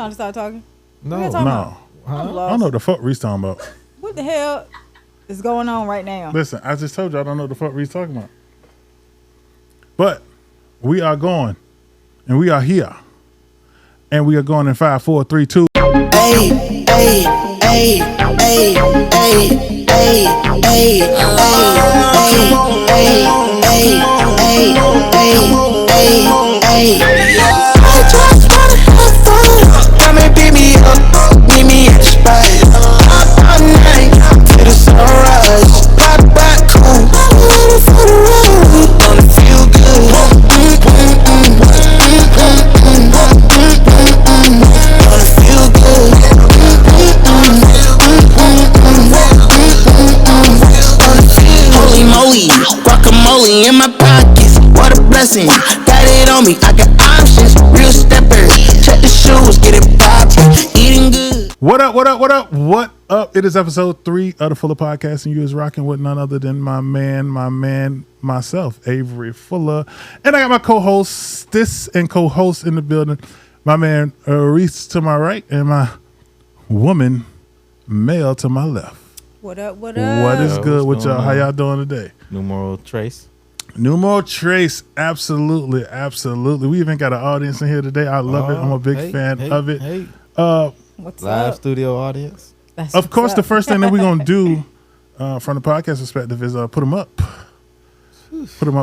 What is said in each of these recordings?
time to start talking? No. What are you talking about? Huh? I'm I lost. don't know what the fuck Reese talking about. What the hell is going on right now? Listen, I just told you I don't know what the fuck Reese talking about. But we are going, and we are here, and we are going in 5, 4, 3, 2. Hey, hey, hey, hey, hey, hey, I just wanna have fun. Come and beat me up, meet me at the spot. Up all night till the sunrise. Pop back cool, ready for the road. Gonna feel good. Gonna feel good. Holy moly, guacamole in my pockets. What a blessing. Got it on me, I got options. Real stepper, check the shoes, get it poppin'. Eating good. What up, what up, what up, what up? It is episode 3 of the Fuller Podcast, and you is rocking with none other than my man, myself, Avery Fuller. And I got my co-hostess and co-host in the building, my man, Reese to my right, and my woman, Mel to my left. What up? What up? What is good what's with y'all? going How on? y'all doing today? Numeral trace. Numero Trace, absolutely, absolutely. We even got an audience in here today. I love it. I'm a big fan of it. Hey. What's Live up? studio audience. That's Of what's course, up. the first thing that we're gonna do from the podcast perspective is put them up. Put them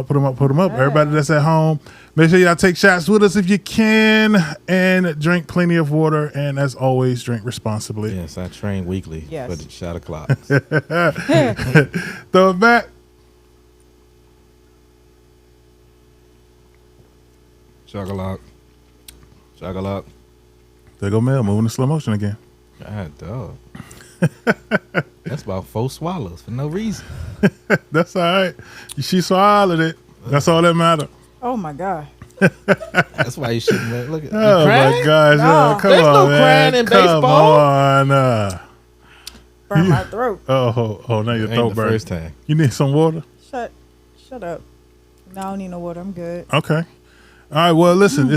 up. Everybody that's at home, make sure y'all take shots with us if you can, and drink plenty of water. And as always, drink responsibly. Yes, I train weekly Yes. for the shot o'clock. Throw it back. Chocolate. There go Mel moving in slow motion again. God, dog. That's about 4 swallows for no reason. That's all right. She swallowed it. That's all that matters. Oh my god. That's why you shouldn't look at Oh my gosh! No. Come There's on, no man. crying in Come baseball. on. Burn my throat. Oh, now your Ain't throat the burn. first time. You need some water? Shut up. No, I don't need no water. I'm good. Okay. All right. Well, listen,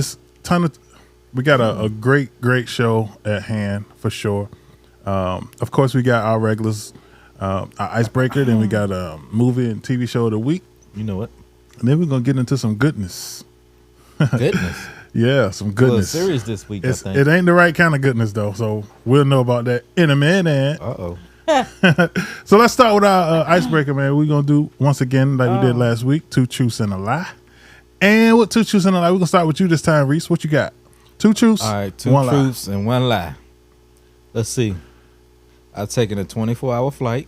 we got a great show at hand for sure. Of course, we got our regulars, our icebreaker. Then we got a movie and TV show of the week, You know what? and then we're gonna get into some goodness. Goodness. Yeah, some A little goodness. serious this week, I think. It ain't the right kind of goodness though, so we'll know about that in a minute. Uh-oh. So let's start with our icebreaker, man. We're going to do, once again, like we did last week, 2 truths and a lie. And with 2 truths and a lie, we're going to start with you this time, Reese. What you got? 2 truths, All right, 2 one lie. truths and 1 lie. Let's see. I've taken a 24-hour flight.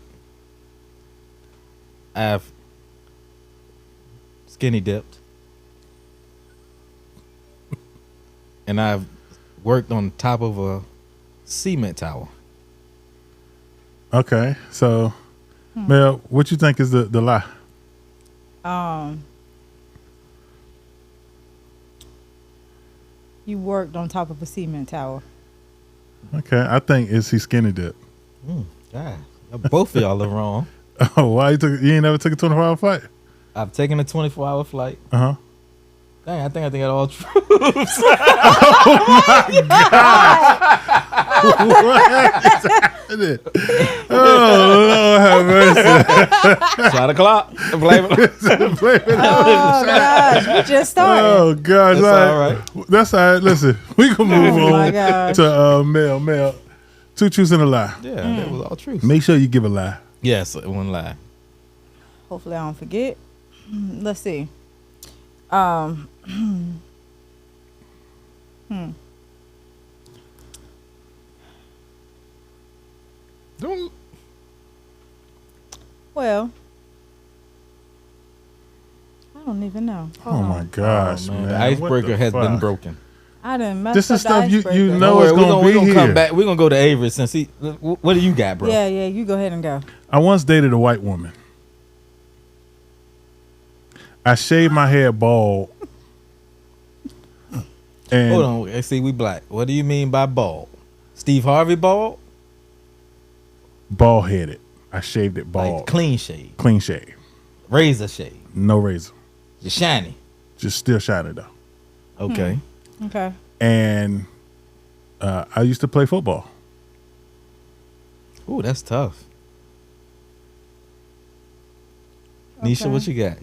I've skinny dipped. And I've worked on top of a cement tower. Okay. So, Mel, what you think is the lie? You worked on top of a cement tower. Okay. I think it's he skinny dip. God, both of y'all are wrong. Oh, why you ain't never took a 24-hour flight? I've taken a 24-hour flight. Uh-huh. Dang, I think I all true. Oh, Lord have mercy. Shot o'clock. Blame it. Oh gosh, we just started. Oh, gosh. That's all right. That's all right. Listen, we can move Oh, my on gosh. to Mel. 2 truths and a lie. Yeah, that was all true. Make sure you give a lie. Yes, 1 lie. Hopefully, I don't forget. Let's see. Don't. Well, I don't even know. Oh my gosh, Oh, man. The What icebreaker the has been fuck? broken. I didn't mess This up is the stuff you icebreaker. know Don't it's worry, gonna we're be gonna here. come back. We're gonna go to Avery since he. What do you got, bro? Yeah, you go ahead and go. I once dated a white woman. I shaved my hair bald. And Hold on. See, we black. What do you mean by bald? Steve Harvey bald? bald headed. I shaved it bald. Like clean shave, Clean shave. razor shave. No razor. You're shiny. Just still shiny though. Okay. Okay. And I used to play football. Ooh, that's tough. Nisha, what you got?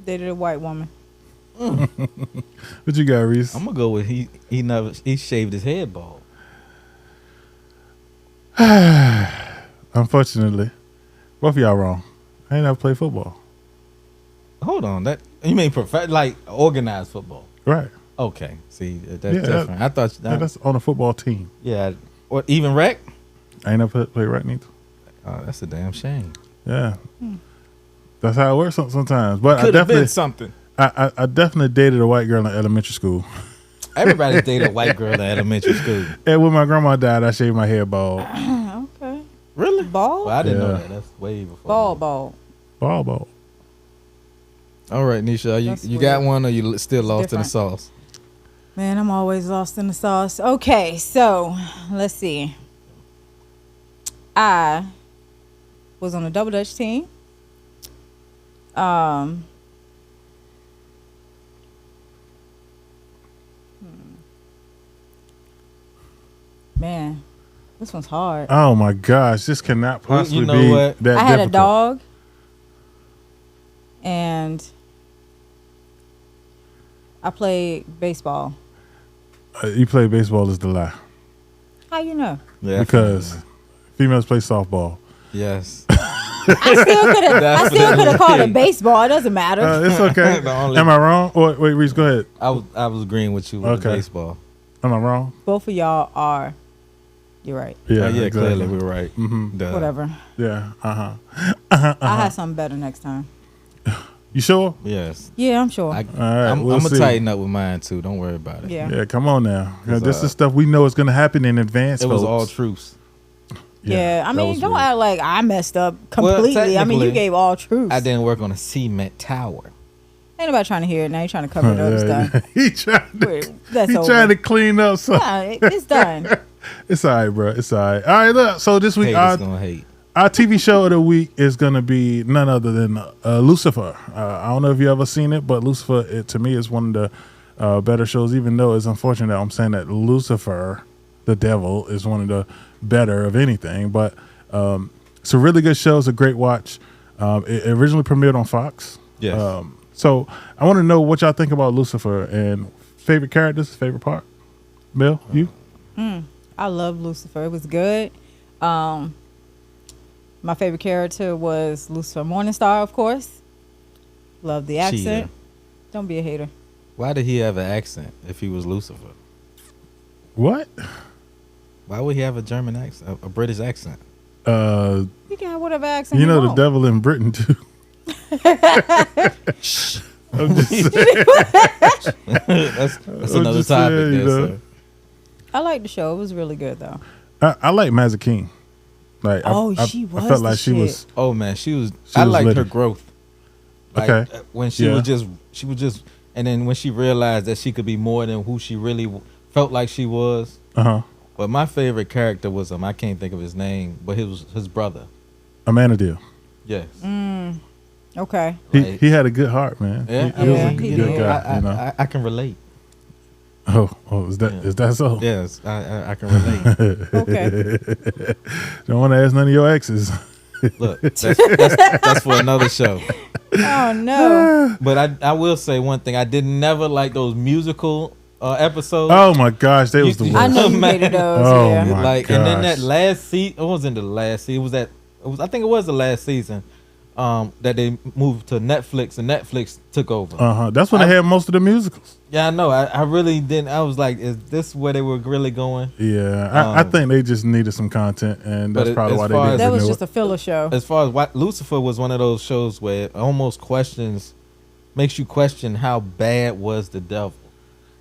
Dated a white woman. What you got, Reese? I'm gonna go with he shaved his head bald. Unfortunately, both of y'all wrong. I ain't never played football. Hold on, that you mean like organized football? Right. Okay, see that's different. I thought that's on a football team. Yeah, or even rec. I ain't never played rec neither. Oh, that's a damn shame. Yeah, that's how it works sometimes. But Could have been something. I definitely dated a white girl in elementary school. Everybody dated a white girl in elementary school. And when my grandma died, I shaved my hair bald. Okay. Really? Bald? Well, I didn't know Yeah. that. That's way before. Bald. Bald. All right, Nisha, That's you got weird. one, or you still lost in the different. sauce? Man, I'm always lost in the sauce. Okay, so let's see. I was on a double dutch team. Man, this one's hard. Oh my gosh, this cannot possibly You know be what? that I had difficult. a dog, and I played baseball. You play baseball is the lie How you know? Yeah, because females play softball. yes, I still could have called it baseball. It doesn't matter. It's okay. The only- Am I wrong? Or, wait, Reese, go ahead. I was agreeing with you with the Okay. baseball. Am I wrong? Both of y'all are. You're right. Yeah, Yeah, exactly. clearly we're right. Mhm. Duh. Whatever. Yeah. I'll have something better next time. You sure? Yes, Yeah, I'm sure. All right. I'm we'll gonna see. tighten up with mine too. Don't worry about it. yeah. Yeah, come on now. It's, This is stuff we know is going to happen in advance. It was folks. all truths. Yeah, I that mean, was don't weird. act like I messed up completely. I mean, you technically, gave all truths. I didn't work on a cement tower. Ain't nobody trying to hear it now. You're trying to cover it up. It's done. He trying to, Wait, that's he over. trying to clean up. So It's done. it's all right, bro. It's all right. All right, look. So this week, Haters gonna hate. our TV show of the week is going to be none other than Lucifer. I don't know if you ever seen it, but Lucifer, to me, is one of the better shows, even though it's unfortunate that I'm saying that Lucifer, the devil, is one of the better of anything. But it's a really good show. It's a great watch. It originally premiered on Fox. Yes. So I want to know what y'all think about Lucifer and favorite characters, favorite part. Bill, you? I love Lucifer. It was good. My favorite character was Lucifer Morningstar, of course. Love the accent. Cheater. Don't be a hater. Why did he have an accent if he was Lucifer? What? Why would he have a German accent, a British accent? You can have whatever accent You know the want. devil in Britain too. I'm just saying. That's I'm another just topic saying, there, you know. sir. I like the show. It was really good, though. I like Mazza King. Like, She was. I felt like the she shit. was. Oh man, I was liked her litty. growth. Like, Okay. When she Yeah. was just, and then when she realized that she could be more than who she really felt like she was. But my favorite character was I can't think of his name, but it was his brother. Amanadil. Yes. Okay. Like- He had a good heart, man. Yeah, He was Yeah, a he good did. guy. You know. I can relate. Oh, is that so? Yes, I can relate. Okay. Don't want to ask none of your exes. Look, that's for another show. Oh, no. But I will say one thing: I did never like those musical episodes. Oh my gosh, they was the You- worst. I know you Man. hated those. Oh, yeah. my Like, and then that gosh. last season, it wasn't the last season. I think it was the last season that they moved to Netflix, and Netflix took over. That's when they had most of the musicals. Yeah, I know. I really didn't. I was like, is this where they were really going? Yeah, I think they just needed some content, and that's But probably as why they far didn't as- That was renew just it. a filler show. As far as Lucifer was one of those shows where it almost makes you question how bad was the devil,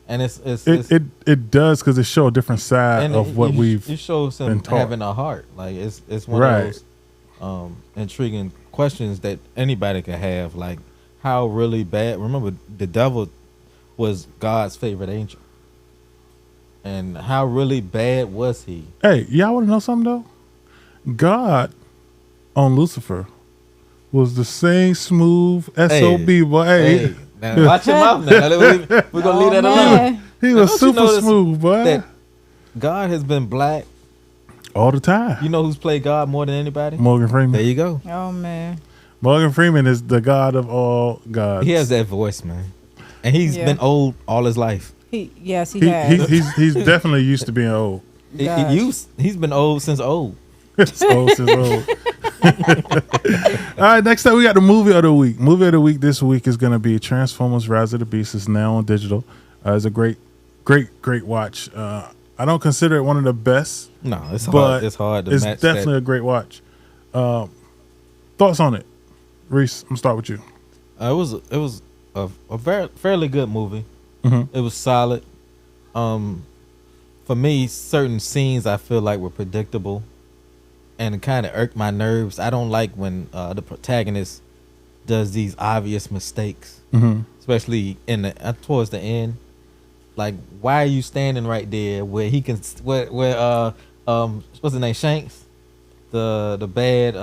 and It does because it show a different side and of what we've it shows been him taught. having a heart. Like it's one Right. of those intriguing questions that anybody could have. Like how really bad. Remember, the devil was God's favorite angel, and how really bad was he? Hey, y'all want to know something though? God on Lucifer was the same smooth SOB, boy. Hey, now watch your mouth now. We're gonna leave that alone. He was super smooth, boy. That God has been black all the time. You know who's played God more than anybody? Morgan Freeman. There you go. Oh man, Morgan Freeman is the God of all gods. He has that voice, man, and he's been old all his life. He has. He's definitely used to being old. He's been old since old. Since old. All right, next up we got the movie of the week. Movie of the week this week is going to be Transformers: Rise of the Beast. It's now on digital. It's a great watch. I don't consider it one of the best. No, it's hard. It's hard to match. It's definitely a great watch. Thoughts on it, Reese? I'm gonna start with you. It was a fairly good movie. Mm-hmm. It was solid. For me, certain scenes I feel like were predictable, and it kind of irked my nerves. I don't like when the protagonist does these obvious mistakes, especially towards the end. Like, why are you standing right there where he can? Where what's his name? Shanks, the bad.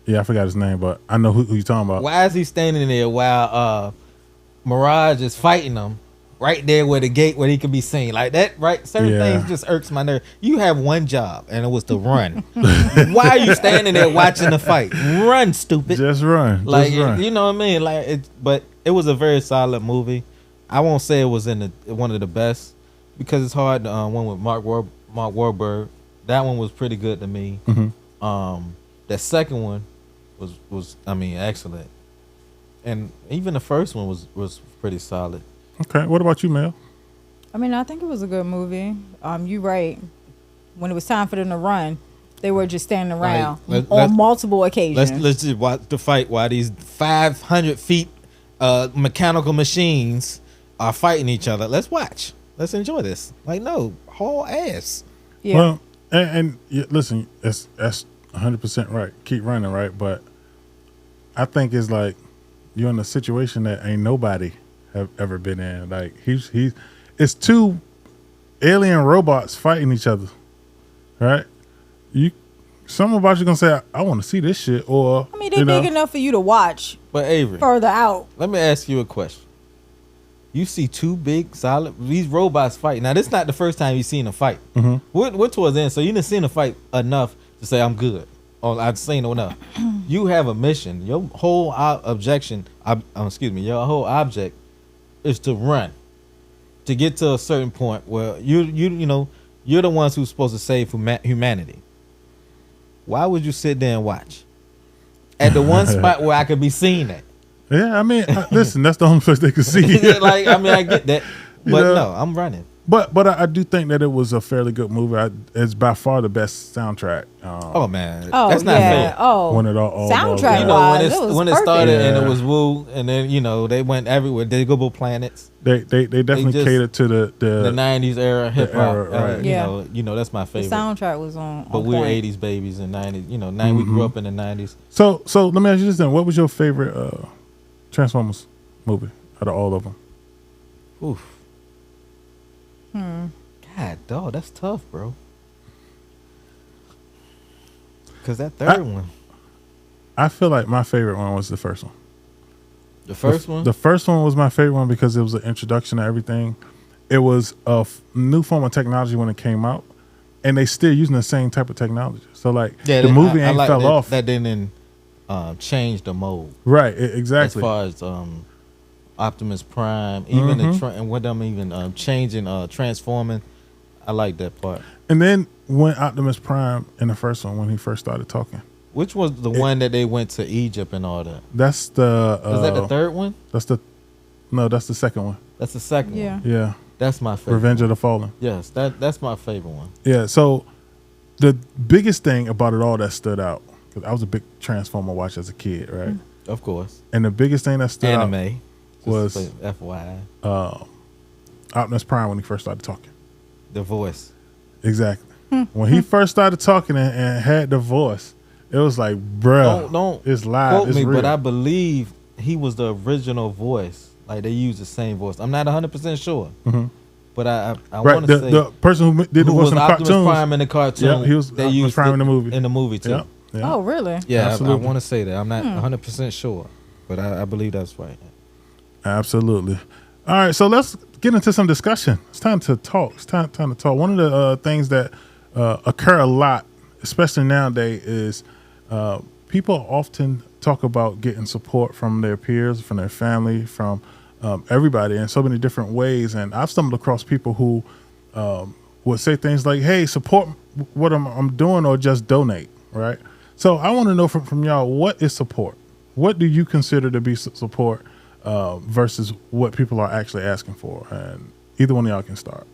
Yeah, I forgot his name, but I know who you're talking about. Why is he standing there while Mirage is fighting him? Right there where the gate where he can be seen like that, right? Certain things just irks my nerve. You have one job and it was to run. Why are you standing there watching the fight? Run, stupid. Just run. Like just run. You know what I mean? Like but it was a very solid movie. I won't say it was one of the best because it's hard. One with Mark Wahlberg, that one was pretty good to me. Mm-hmm. That second one was excellent, and even the first one was pretty solid. Okay, what about you, Mel? I mean, I think it was a good movie. You're right. When it was time for them to run, they were just standing around on multiple occasions. Let's just watch the fight while these 500 feet mechanical machines are fighting each other. Let's watch. Let's enjoy this. Like, no, haul ass. Yeah. Well, and listen, that's 100% right. Keep running, right? But I think it's like you're in a situation that ain't nobody have ever been in. Like it's two alien robots fighting each other, right? Some about you gonna say, I want to see this shit, or I mean, they're big enough for you to watch. But Avery, further out. Let me ask you a question. You see two big, solid these robots fight. Now, this is not the first time you've seen a fight. Mm-hmm. We're towards the end, so you didn't see a fight enough to say I'm good, or I've seen enough. You have a mission. Your whole your whole object is to run, to get to a certain point where you're the ones who's supposed to save humanity. Why would you sit there and watch at the one spot where I could be seen at? Yeah, I mean, listen, that's the only place they could see. Like, I mean, I get that, but no, I'm running. But I do think that it was a fairly good movie. It's by far the best soundtrack. Oh man, that's not fair. Oh, when it all soundtrack when it started and it was Woo, and then they went everywhere. Digable Planets. They definitely catered to the 90s era hip hop. Right. That's my favorite. The soundtrack was on. But we're 80s babies and 90s. We grew up in the 90s. So let me ask you this then: what was your favorite Transformers movie out of all of them? Oof. God, dog, that's tough, bro. Because that third one. I feel like my favorite one was the first one. The first one? The first one was my favorite one because it was an introduction to everything. It was a new form of technology when it came out, and they still using the same type of technology. So, the movie ain't fell off. That didn't change the mode. Right, exactly. As far as Optimus Prime, even and with them even changing, transforming, I like that part. And then when Optimus Prime in the first one, when he first started talking, which was the one that they went to Egypt and all that? That's the. Was that the third one? That's the second one. That's the second one. Yeah. That's my favorite. Revenge of the Fallen. Yes, that's my favorite one. Yeah. So the biggest thing about it all that stood out, because I was a big Transformer watch as a kid, right? Of course. And the biggest thing that stood out was FYI. Optimus Prime when he first started talking. The voice. Exactly. When he first started talking and had the voice, it was like, bruh, don't it's live. Quote it's me, real. but I believe he was the original voice. Like, they used the same voice. I'm not 100% sure. Mm-hmm. But I want to say the person who did the voice in the Optimus cartoons, Prime in the cartoon. Yeah, he was Optimus Prime in the movie. In the movie too. Yeah. Oh, really? Yeah, I Absolutely. want to say that. I'm not 100% sure, but I believe that's right. Absolutely. All right, so let's get into some discussion. It's time to talk. It's time to talk. One of the things that occur a lot, especially nowadays, is people often talk about getting support from their peers, from their family, from everybody in so many different ways. And I've stumbled across people who would say things like, hey, support what I'm doing or just donate, right? So I want to know from y'all, what is support? What do you consider to be support versus what people are actually asking for? And either one of y'all can start.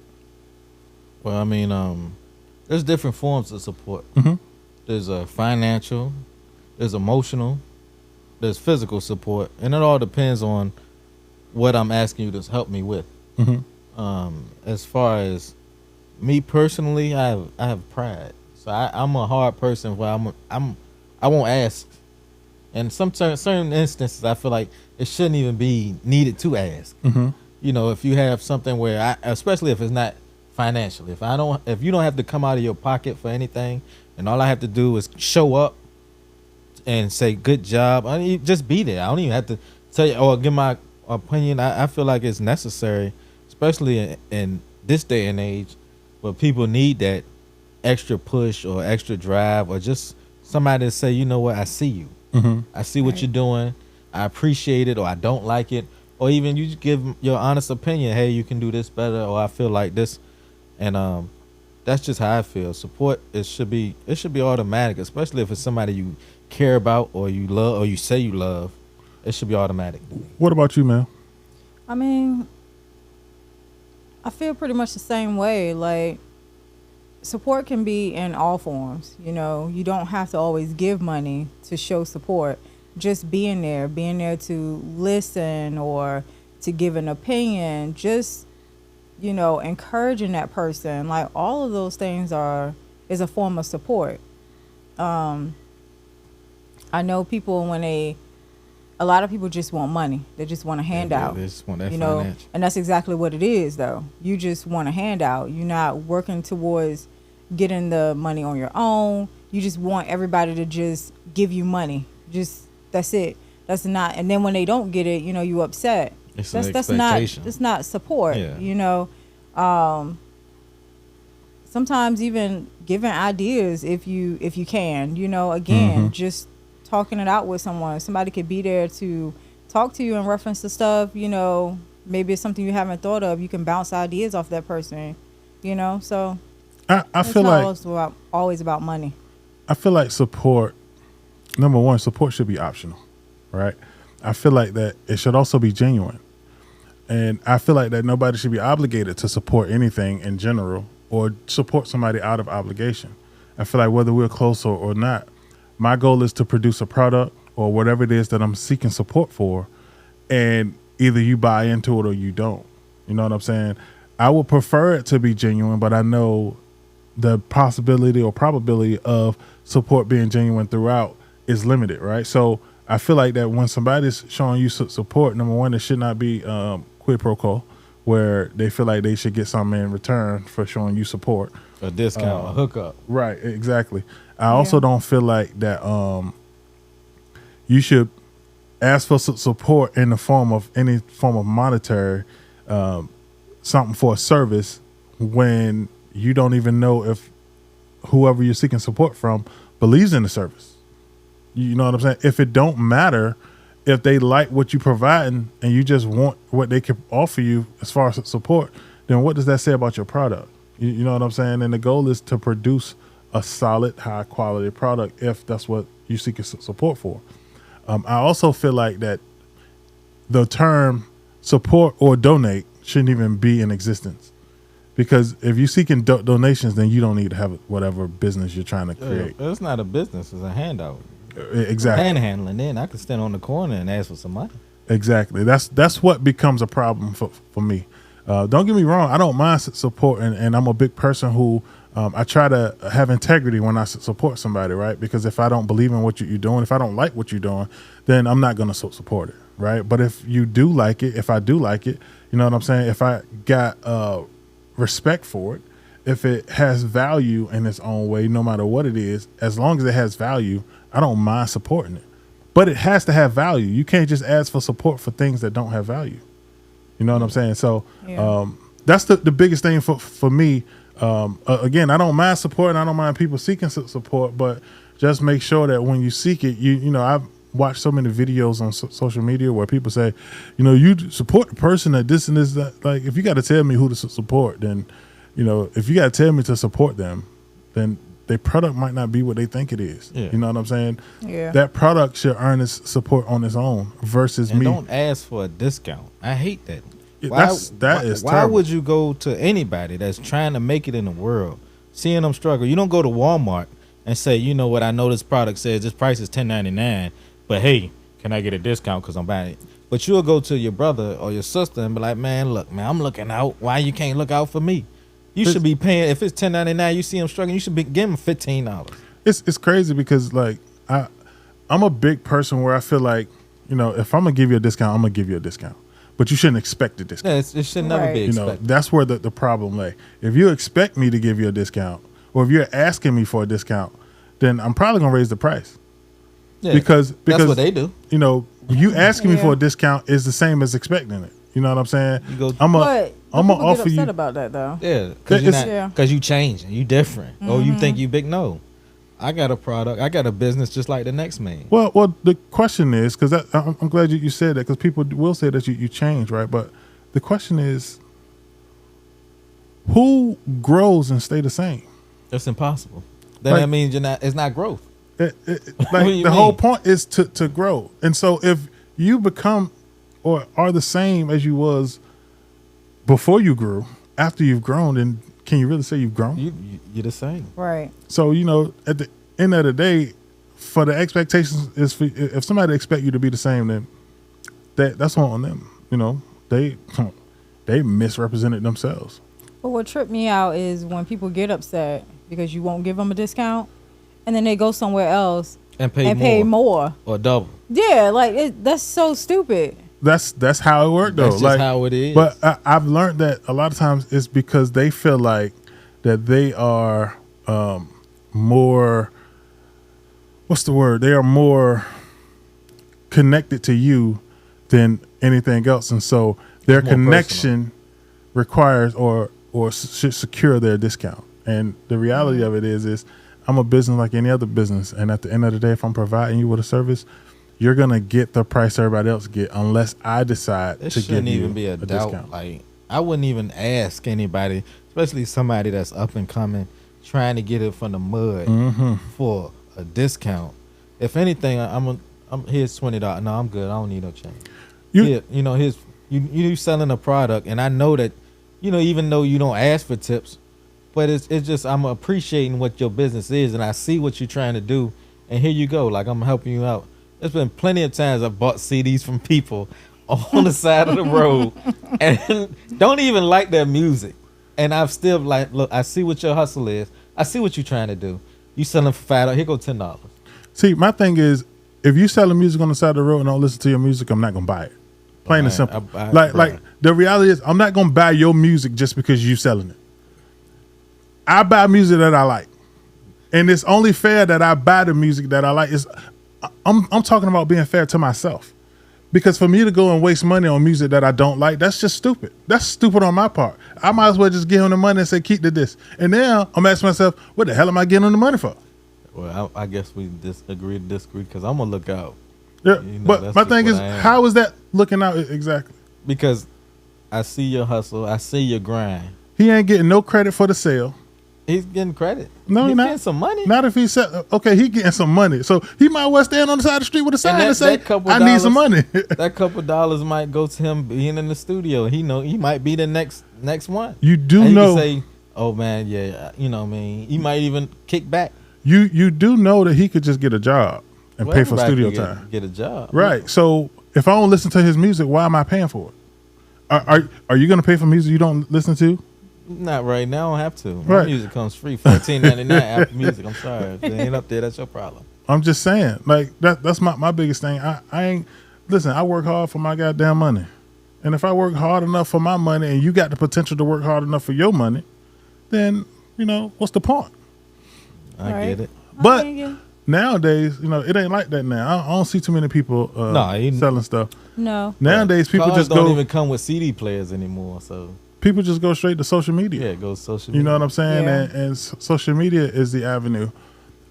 Well, I mean, there's different forms of support. Mm-hmm. There's financial, there's emotional, there's physical support, and it all depends on what I'm asking you to help me with. Mm-hmm. As far as me personally, I have pride, so I'm a hard person where I won't ask, and some certain instances I feel like it shouldn't even be needed to ask. Mm-hmm. You know, if you have something where especially if it's not financially, if you don't have to come out of your pocket for anything, and all I have to do is show up and say good job, I mean, just be there. I don't even have to tell you or give my opinion. I feel like it's necessary, especially in this day and age, where people need that extra push or extra drive, or just somebody to say, you know what, I see you. Mm-hmm. I see what you're doing. I appreciate it, or I don't like it, or even you just give your honest opinion. Hey, you can do this better, or I feel like this, and that's just how I feel. Support it should be automatic, especially if it's somebody you care about or you love or you say you love. It should be automatic. What about you, man? I mean, I feel pretty much the same way. Like, support can be in all forms. You know, you don't have to always give money to show support. Just being there to listen or to give an opinion, just, you know, encouraging that person. Like, all of those things is a form of support. I know people a lot of people just want money. They just want a handout. They just want that you know, financial. and that's exactly what it is, though. You just want a handout. You're not working towards getting the money on your own. You just want everybody to just give you money. Just that's it. That's not. And then when they don't get it, you know, you upset. It's That's an not expectation. that's not support. Yeah. You know. Sometimes even giving ideas if you can. You know, again, just talking it out with someone. Somebody could be there to talk to you in reference to stuff, you know, maybe it's something you haven't thought of. You can bounce ideas off that person, you know. So I feel like always about money. I feel like support, number one, support should be optional, right? I feel like that it should also be genuine. And I feel like that nobody should be obligated to support anything in general or support somebody out of obligation. I feel like whether we're close or not, my goal is to produce a product or whatever it is that I'm seeking support for, and either you buy into it or you don't. You know what I'm saying? I would prefer it to be genuine, but I know the possibility or probability of support being genuine throughout is limited, right? So I feel like that when somebody's showing you support, number one, it should not be quid pro quo, where they feel like they should get something in return for showing you support. A discount, a hookup. Right, exactly. I also don't feel like that you should ask for support in the form of any form of monetary something for a service when you don't even know if whoever you're seeking support from believes in the service. You know what I'm saying? If it don't matter, if they like what you providing and you just want what they can offer you as far as support, then what does that say about your product? You know what I'm saying? And the goal is to produce a solid, high quality product if that's what you seek support for. I also feel like that the term support or donate shouldn't even be in existence, because if you're seeking donations, then you don't need to have whatever business you're trying to create. It's not a business; it's a handout. Exactly. Panhandling. Then I could stand on the corner and ask for some money. Exactly. That's what becomes a problem for me. Don't get me wrong. I don't mind support, and I'm a big person who I try to have integrity when I support somebody, right? Because if I don't believe in what you're doing, if I don't like what you're doing, then I'm not going to support it, right? But if you do like it, if I do like it, you know what I'm saying? If I got respect for it if it has value in its own way, no matter what it is, as long as it has value, I don't mind supporting it. But it has to have value. You can't just ask for support for things that don't have value. You know what I'm saying? So that's the biggest thing for me. Again, I don't mind support, and I don't mind people seeking support, but just make sure that when you seek it, you know, I've watched so many videos on social media where people say, you know, you support the person that this and this, that. Like, if you got to tell me who to support, then, you know, if you got to tell me to support them, then their product might not be what they think it is. Yeah. You know what I'm saying? Yeah. That product should earn its support on its own versus me. Don't ask for a discount. I hate that. Why would you go to anybody that's trying to make it in the world, seeing them struggle? You don't go to Walmart and say, you know what, I know this product says this price is $10.99, but hey, can I get a discount because I'm buying it? But you'll go to your brother or your sister and be like, man, look, man, I'm looking out. Why you can't look out for me? You should be paying. If it's $10.99, you see them struggling, you should be give them $15. It's crazy because, like, I'm a big person where I feel like, you know, if I'm gonna give you a discount, I'm gonna give you a discount. But you shouldn't expect a discount. Yeah, it should never be expected. You know, that's where the problem lay. If you expect me to give you a discount, or if you're asking me for a discount, then I'm probably gonna raise the price. Yeah, because that's what they do. You know, you asking me for a discount is the same as expecting it. You know what I'm saying? I'm gonna offer you. Upset about that though. Yeah, because you changing, you different, or you think you big. No, I got a product, I got a business just like the next man. Well, the question is, because I'm glad you said that, because people will say that you change, right? But the question is, who grows and stay the same? That's impossible. That means it's not growth. The whole point is to grow. And so if you become or are the same as you was before you grew, after you've grown, then can you really say you've grown? You're the same. Right. So, you know, at the end of the day, for the expectations is if somebody expect you to be the same, then that's on them. You know, they misrepresented themselves. But what tripped me out is when people get upset because you won't give them a discount, and then they go somewhere else and pay more or double. Yeah, like that's so stupid. That's how it worked, though. That's just how it is. But I've learned that a lot of times it's because they feel like that they are more. What's the word? They are more connected to you than anything else, and so their connection requires or should secure their discount. And the reality of it is I'm a business like any other business, and at the end of the day, if I'm providing you with a service, you're gonna get the price everybody else get, unless I decide to give you a discount. It shouldn't even be a doubt. Like, I wouldn't even ask anybody, especially somebody that's up and coming, trying to get it from the mud for a discount. If anything, I'm here's $20. No, I'm good. I don't need no change. You know, you selling a product, and I know that, you know, even though you don't ask for tips, but it's just I'm appreciating what your business is, and I see what you're trying to do, and here you go. Like, I'm helping you out. There's been plenty of times I've bought CDs from people on the side of the road and don't even like their music, and I've still like, look, I see what your hustle is. I see what you're trying to do. You selling for $5? Here go $10. See, my thing is, if you selling music on the side of the road and don't listen to your music, I'm not gonna buy it. Plain and simple. Like the reality is, I'm not gonna buy your music just because you selling it. I buy music that I like, and it's only fair that I buy the music that I like. I'm talking about being fair to myself, because for me to go and waste money on music that I don't like, that's just stupid. That's stupid on my part. I might as well just give him the money and say keep the disc. And now I'm asking myself, what the hell am I getting him the money for? Well, I guess we disagree because I'm gonna look out. Yeah, you know, but my thing is, how is that looking out exactly? Because I see your hustle, I see your grind. He ain't getting no credit for the sale. He's getting credit. No, he's not getting some money. Not if he said, okay, he getting some money. So he might well stand on the side of the street with a sign and say, I need some money. That couple dollars might go to him being in the studio. He might be the next one. You do know. He can say, oh man, yeah, you know what I mean. He might even kick back. You do know that he could just get a job and pay for studio time. Get a job. Right. So if I don't listen to his music, why am I paying for it? Are you going to pay for music you don't listen to? Not right now. I don't have to. My music comes free, $14.99 Apple Music. I'm sorry. If it ain't up there, that's your problem. I'm just saying, like that's my biggest thing. I ain't listen. I work hard for my goddamn money, and if I work hard enough for my money, and you got the potential to work hard enough for your money, then what's the point? I Right. get it. But Yeah. nowadays, it ain't like that now. I don't see too many people selling stuff. No. Nowadays, people Cars just don't go. even come with CD players anymore. So People just go straight to social media. yeah, it goes social You media. know what I'm saying? Yeah. And social media is the avenue.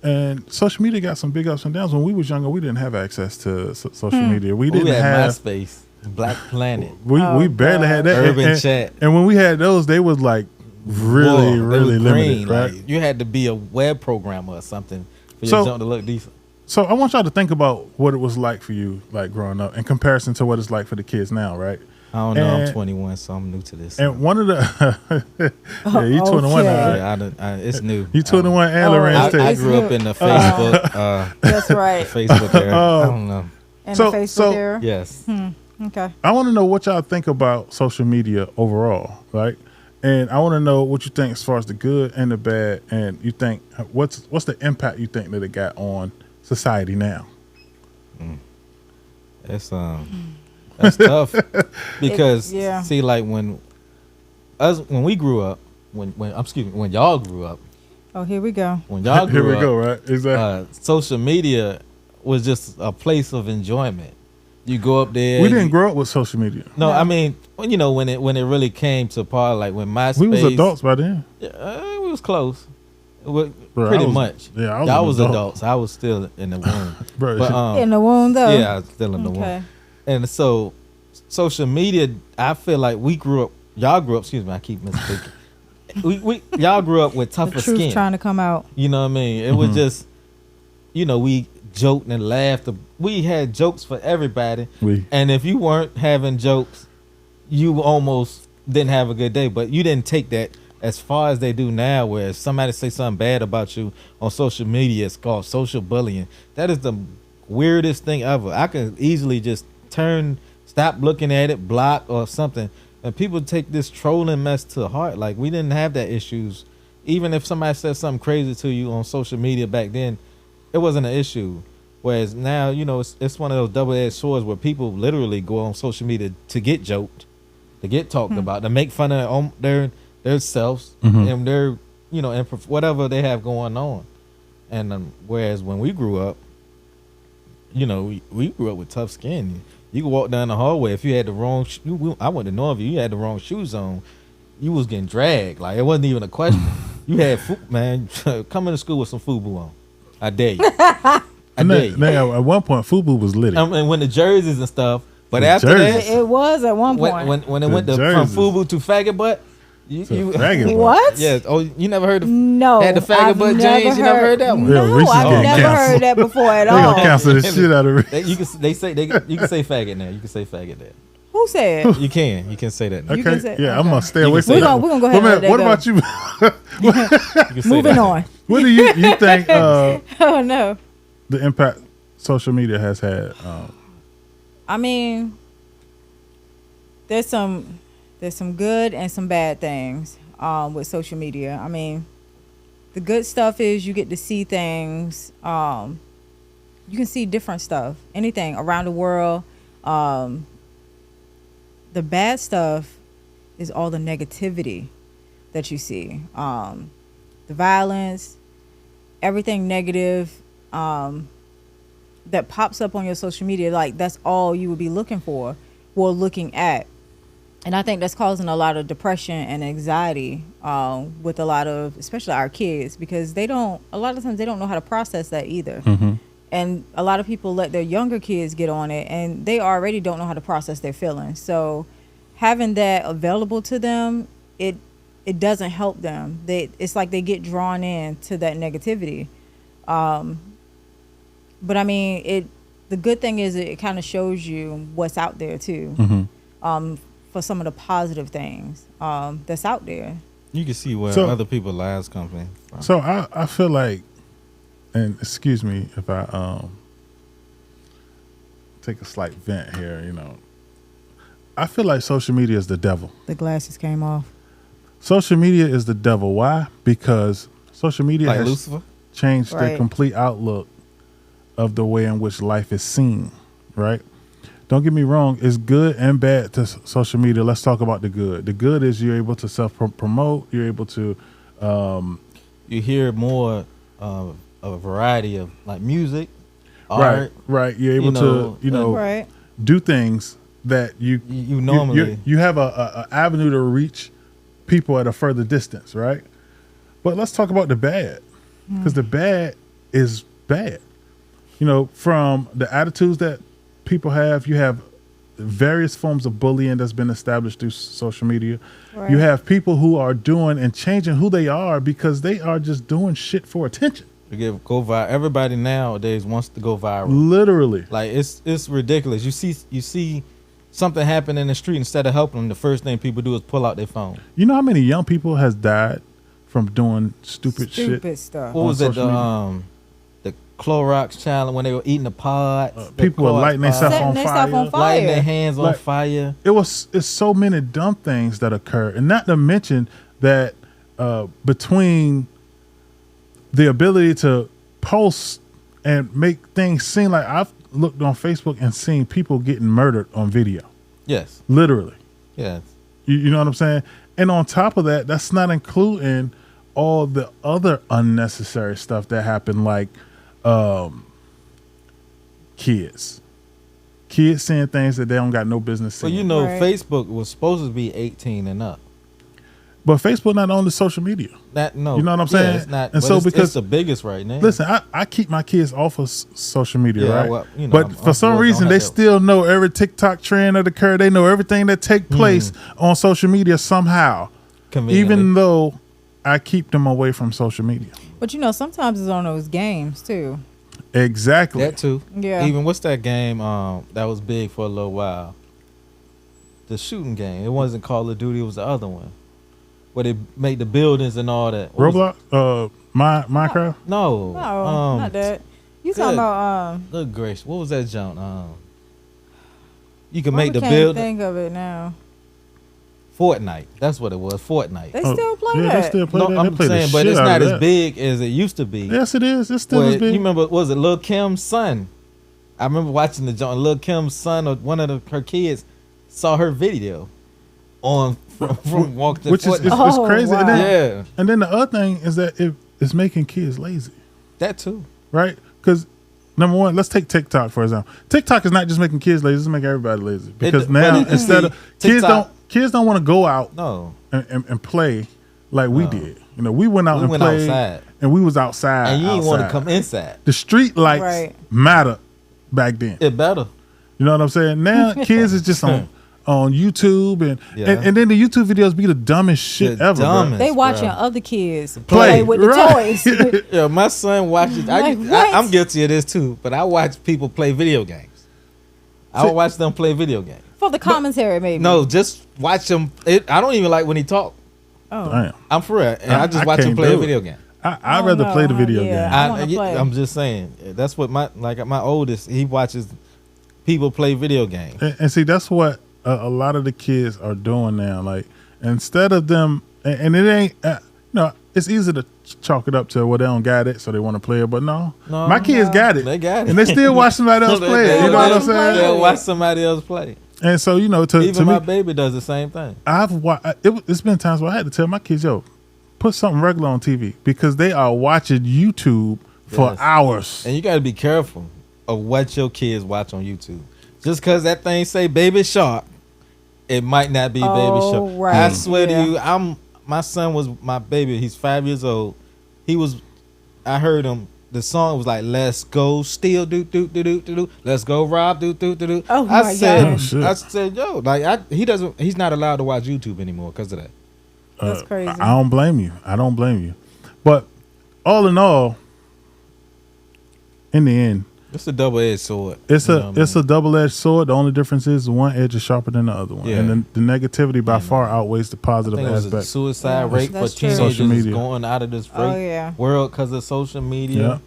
And social media got some big ups and downs. When we was younger, we didn't have access to social media. We didn't We had have. MySpace, Black Planet, We Oh, barely had that. Urban and, Chat. And when we had those, they was like really, Whoa, really they was limited, green. right? Like, you had to be a web programmer or something for So- your junk to look decent. So I want y'all to think about what it was like for you, like growing up, in comparison to what it's like for the kids now, right? I don't know. And- I'm 21, so I'm new to this. And one of the yeah, you 21 now, Okay. right? yeah, it's new. You 21 and Oh, Lorenz too. I It's grew up new. in the Facebook, That's right. Facebook era. I don't know. And So- the Facebook so- era. Yes. Okay. I want to know what y'all think about social media overall, right? And I want to know what you think as far as the good and the bad, and you think what's the impact you think that it got on society now? That's tough because yeah. see, like when we grew up, when y'all grew up, Oh, here we go. when y'all Here grew we up, go, right? Exactly. social media was just a place of enjoyment. You go up there. We didn't grow up with social media. No, No. I mean, when when it really came to part, like when MySpace, We was adults by then. We was close. Bro, Pretty I was- much. Yeah, I was Y'all an was adult. adults. I was still in the womb. Bro, But In the womb, though. yeah, I was still in the womb. Okay. And so, social media, I feel like y'all grew up. Excuse me, I keep mistaking. Y'all grew up with The tougher truth skin. trying to come out. You know what I mean? It was just, we joked and laughed. We had jokes for everybody. And if you weren't having jokes, you almost didn't have a good day. But you didn't take that as far as they do now, where if somebody say something bad about you on social media, it's called social bullying. That is the weirdest thing ever. I could easily just stop looking at it, block or something. And people take this trolling mess to heart. Like, we didn't have that issues. Even if somebody said something crazy to you on social media back then, it wasn't an issue. Whereas now, it's one of those double-edged swords where people literally go on social media to get joked, to get talked about, to make fun of their selves and their, and whatever they have going on. And whereas when we grew up, we grew up with tough skin. You could walk down the hallway if you had the wrong. I went to Norview. You had the wrong shoes on, you was getting dragged. Like, it wasn't even a question. You had coming to school with some FUBU on. I dare you. I dare you. Now, at one point, FUBU was lit. And when the jerseys and stuff. But The after jerseys. that, It was at one point. when it The went from jerseys. FUBU to faggot butt, Faggot butt. What? yeah. Oh, you never heard of No. had the faggot I've butt never James? You never heard that one? Yeah, No, Reese's I've getting never canceled. heard that before at They gonna all. cancel the shit out of it. You can say faggot now. You can say faggot there. Who said? You can say that now. You can Okay, say- yeah, I'm okay. gonna stay You away can say from that. that. We're gonna go ahead and let What that about you? You can say Moving that. on. What do you think Oh no. the impact social media has had? I mean, there's some good and some bad things with social media. I mean, the good stuff is you get to see things. You can see different stuff, anything around the world. The bad stuff is all the negativity that you see, the violence, everything negative that pops up on your social media. Like, that's all you would be looking looking at. And I think that's causing a lot of depression and anxiety with a lot of, especially our kids, because a lot of times they don't know how to process that either. And a lot of people let their younger kids get on it, and they already don't know how to process their feelings. So having that available to them, it doesn't help them. It's like they get drawn in to that negativity. But I mean, the good thing is it kind of shows you what's out there too. For some of the positive things that's out there. You can see where So- other people's lives come from. So I feel like, and excuse me if I take a slight vent here, I feel like social media is the devil. The glasses came off. Social media is the devil. Why? Because social media Like has Lucifer. changed the Right. complete outlook of the way in which life is seen, right? Don't get me wrong, it's good and bad to social media. Let's talk about the good. The good is you're able to self-promote. You're able to You hear more of a variety of like music, art. Right. You're able to Right. do things that you normally you have a avenue to reach people at a further distance, right? But let's talk about the bad, because the bad is bad. From the attitudes that people have, you have various forms of bullying that's been established through social media. Right. You have people who are doing and changing who they are because they are just doing shit for attention. go viral. Everybody nowadays wants to go viral. Literally. Like it's ridiculous. You see something happen in the street, instead of helping them, the first thing people do is pull out their phone. You know how many young people has died from doing stupid shit? stuff. What on was it? social media? The Clorox challenge when they were eating the pods. People were lighting themselves Setting on themselves fire. on fire. Lighting their hands on Like- fire. It's so many dumb things that occur, and not to mention that between the ability to post and make things seem like, I've looked on Facebook and seen people getting murdered on video, Yes. literally. Yes. You know what I'm saying? And on top of that, that's not including all the other unnecessary stuff that happened, like kids seeing things that they don't got no business Well, seeing. Right. Facebook was supposed to be 18 and up. But Facebook not on the social media. No, You know what I'm yeah, saying? it's not. And But so it's because- the biggest right now. Listen, I keep my kids off of social media, Yeah, right? well, but I'm for some don't reason, have they that. still know every TikTok trend that occur. They know everything that take place on social media somehow, Conveniently. even though I keep them away from social media. But sometimes it's on those games too. Exactly. That too. Yeah. Even what's that game that was big for a little while? The shooting game. It wasn't Call of Duty. It was the other one, where they make the buildings and all that. What was Roblox, Minecraft. it? No. No, not that. You talking good. about Good gracious. What was that junk? You can I make the can't building. think of it now. Fortnite. That's what it was. Fortnite. They still play yeah, that. they still play No, that. I'm They play the saying, but shit it's out not of as that. big as it used to be. Yes, it is. It's still Where- as big. You remember, was it Lil Kim's son? I remember watching the joint. Lil Kim's son or one of her kids saw her video on from Walk to Which is Fortnite. it's Oh, crazy. wow. And Yeah, then the other thing is that it's making kids lazy, that too. right? Because number one, let's take TikTok for example. TikTok is not just making kids lazy; it's making everybody lazy. Because But now it- instead of TikTok- kids don't want to go out No, and play like we No. did. We went out we and went played, outside, and we was outside. and you didn't want to outside. come inside. The street lights Right. matter back then. It better. You know what I'm saying? Now kids is just on YouTube and, Yeah. and then the YouTube videos be the dumbest shit The ever. bro. dumbest. They watching Bruh. other kids Play, play with the right. toys. Yeah, my son watches. Like, what? I'm guilty of this too, but I watch people play video games. I will watch them play video games. For the commentary, maybe. No, just watch them. I don't even like when he talk. Oh. Damn. I'm for real, and I just watch him can't play a do it. video game. I'd Oh, rather no, play the video yeah. game. I wanna play. I'm just saying. That's what my oldest. He watches people play video games. And see, that's what a lot of the kids are doing now. Like, instead of them, and it ain't, it's easy to chalk it up to, well, they don't got it, so they want to play it. But no, No, my kids no. got it. They got it. And they still watch somebody else play it. You know what I'm saying? They'll watch somebody else play. And so, to Even my me, baby does the same thing. it's been times where I had to tell my kids, yo, put something regular on TV because they are watching YouTube for Yes. hours. And you got to be careful of what your kids watch on YouTube. Just because that thing say Baby Shark, it might not be Baby Oh, Shark. right. I swear Yeah. to you, my son was my baby. He's 5 years old. I heard him. The song was like, "Let's go steal, do do do do do do. Let's go rob, do do do do." Oh, I my said, God. Oh, shit. I said, yo, like he's not allowed to watch YouTube anymore because of that. That's crazy. I don't blame you. But all in all, in the end, It's a double-edged sword. it's You a know what I it's mean? a double-edged sword. The only difference is one edge is sharper than the other one, Yeah. and the negativity by far outweighs the I positive think it was a aspect. suicide Yeah, rate for that's true. teenagers Social media. going out of this Oh, yeah. world because of social media.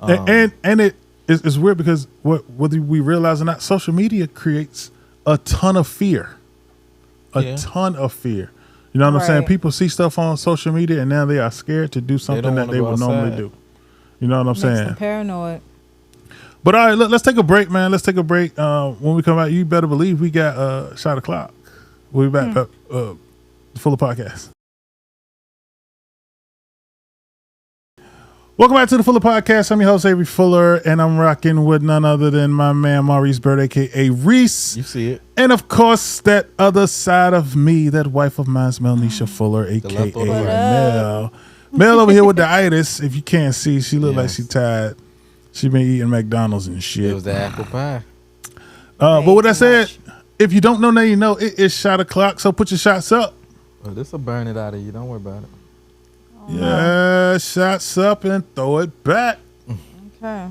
And it's weird because whether we realize or not, social media creates a ton of fear, Yeah. ton of fear. You know what I'm saying? Right. People see stuff on social media and now they are scared to do something don't that wanna they go would normally outside. do. You know what I'm Makes saying? them paranoid. But all right, let's take a break, man. Let's take a break. When we come out, you better believe we got Shot O'Clock. We'll be back. Fuller Podcast. Welcome back to the Fuller Podcast. I'm your host, Avery Fuller, and I'm rocking with none other than my man, Maurice Bird, a.k.a. Reese. You see it. And, of course, that other side of me, that wife of mine, Melnisha Fuller, a.k.a. Mel. Mel over here with the itis. If you can't see, she look like she tired. She been eating McDonald's and shit. It was the apple pie. But with that said, if you don't know, now you know. It is shot o'clock, so put your shots up. Oh, this will burn it out of you. Don't worry about it. Yeah, shots up and throw it back. Okay.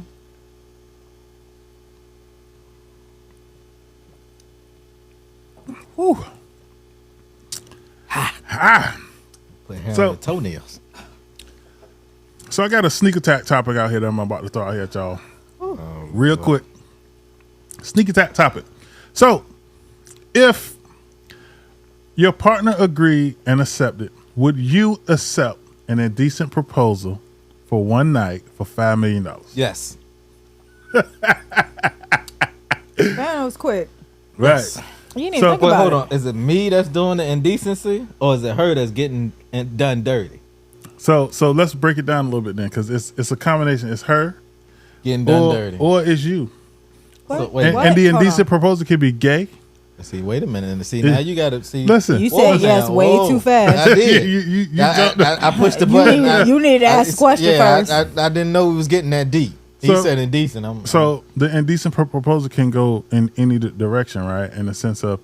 Whew. Put hair So- on the toenails. So I got a sneak attack topic out here that I'm about to throw out here at y'all. Real quick. Sneak attack topic. So if your partner agreed and accepted, would you accept an indecent proposal for one night for $5 million? Yes. That was quick. Right. You didn't So- think But about hold it. on. Is it me that's doing the indecency, or is it her that's getting done dirty? So let's break it down a little bit then, because it's a combination. It's her Getting done dirty. or it's you. What? So, wait. And the Hold indecent on. proposal can be gay. See, wait a minute. And see, now you got to see. Listen. You Whoa, said yes now, way whoa. too fast. I did. You I pushed the You button. need- you need to ask question first. I didn't know he was getting that deep. He So- said indecent. So the indecent proposal can go in any direction, right? In the sense of,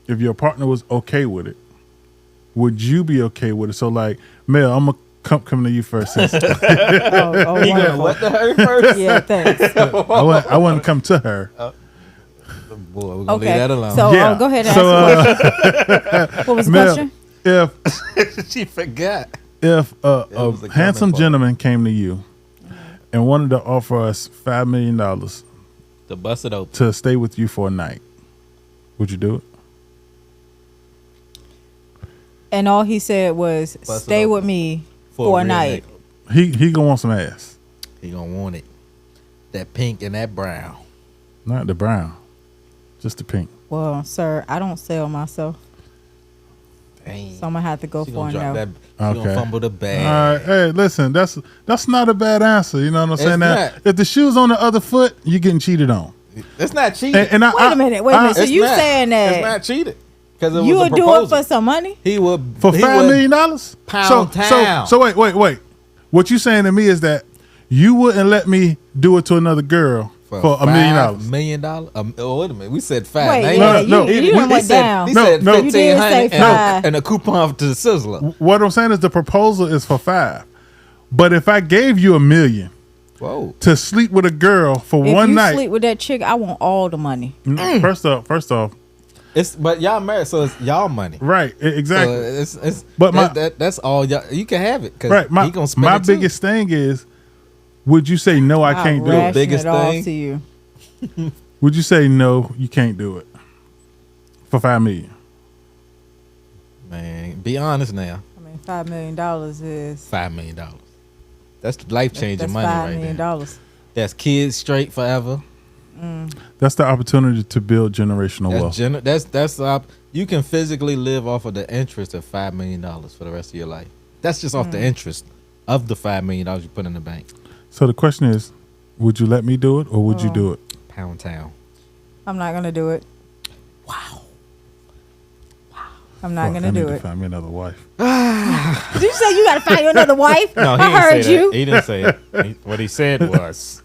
if your partner was okay with it, would you be okay with it? So, like, Mel, I'm gonna come to you first. Since Oh, wonderful. what the her first? Yeah, thanks. I want to come to her. Boy, we're gonna Okay. leave that alone. So Yeah. go ahead and So, ask the question. What was the Mel, question? if she forgot. if was a the handsome comment part. gentleman came to you and wanted to offer us $5 million To bust it open. to stay with you for a night, would you do it? And all he said was, Bust it "Stay open. with me For for a a real night." He gonna want some ass, He gonna want it. That pink and that brown. not the brown, just the pink. Well, sir, I don't sell myself, Dang. so I'm gonna have to go She for gonna a drop no. that. She Okay. gonna fumble the All bag. right, hey, listen, that's not a bad answer. You know what I'm saying? Now, not. if the shoe's on the other foot, you're getting cheated on. It's not cheating. And I, Wait a minute. So It's you not. saying It's that not cheated because it you was a would do proposal. it for some money? He would for he $5 would- million? Pound town. So wait. What you saying to me is that you wouldn't let me do it to another girl for $1 million? $5 million. Oh, wait a minute. We said five. Wait, Now yeah, he- no, you he done went said, down. He No, said no. You did say 1,500 five. and a coupon to the Sizzler. What I'm saying is the proposal is for 5. But if I gave you $1 million Whoa. to sleep with a girl for If one you night, sleep with that chick, I want all the money. first off, But y'all married, so it's y'all money. right, exactly. So it's But that's all y'all. You can have it because Right. he gonna spend My it too. biggest thing is, would you say no? I can't do I'll it. ration Biggest it off thing. to you. Would you say no? You can't do it for $5 million. Man, be honest now. I mean, $5 million is $5 million. That's the life changing that's money $5 right million. there. That's kids straight forever. That's the opportunity to build generational wealth. That's you can physically live off of the interest of $5 million for the rest of your life. That's just off the interest of the $5 million you put in the bank. So the question is, would you let me do it, or would you do it? Pound town. I'm not gonna do it. Wow. I'm not Fuck, gonna I need do to it. find me another wife. Did you say you gotta find you another wife? No, he I didn't heard say you. that. He didn't say it. What he said was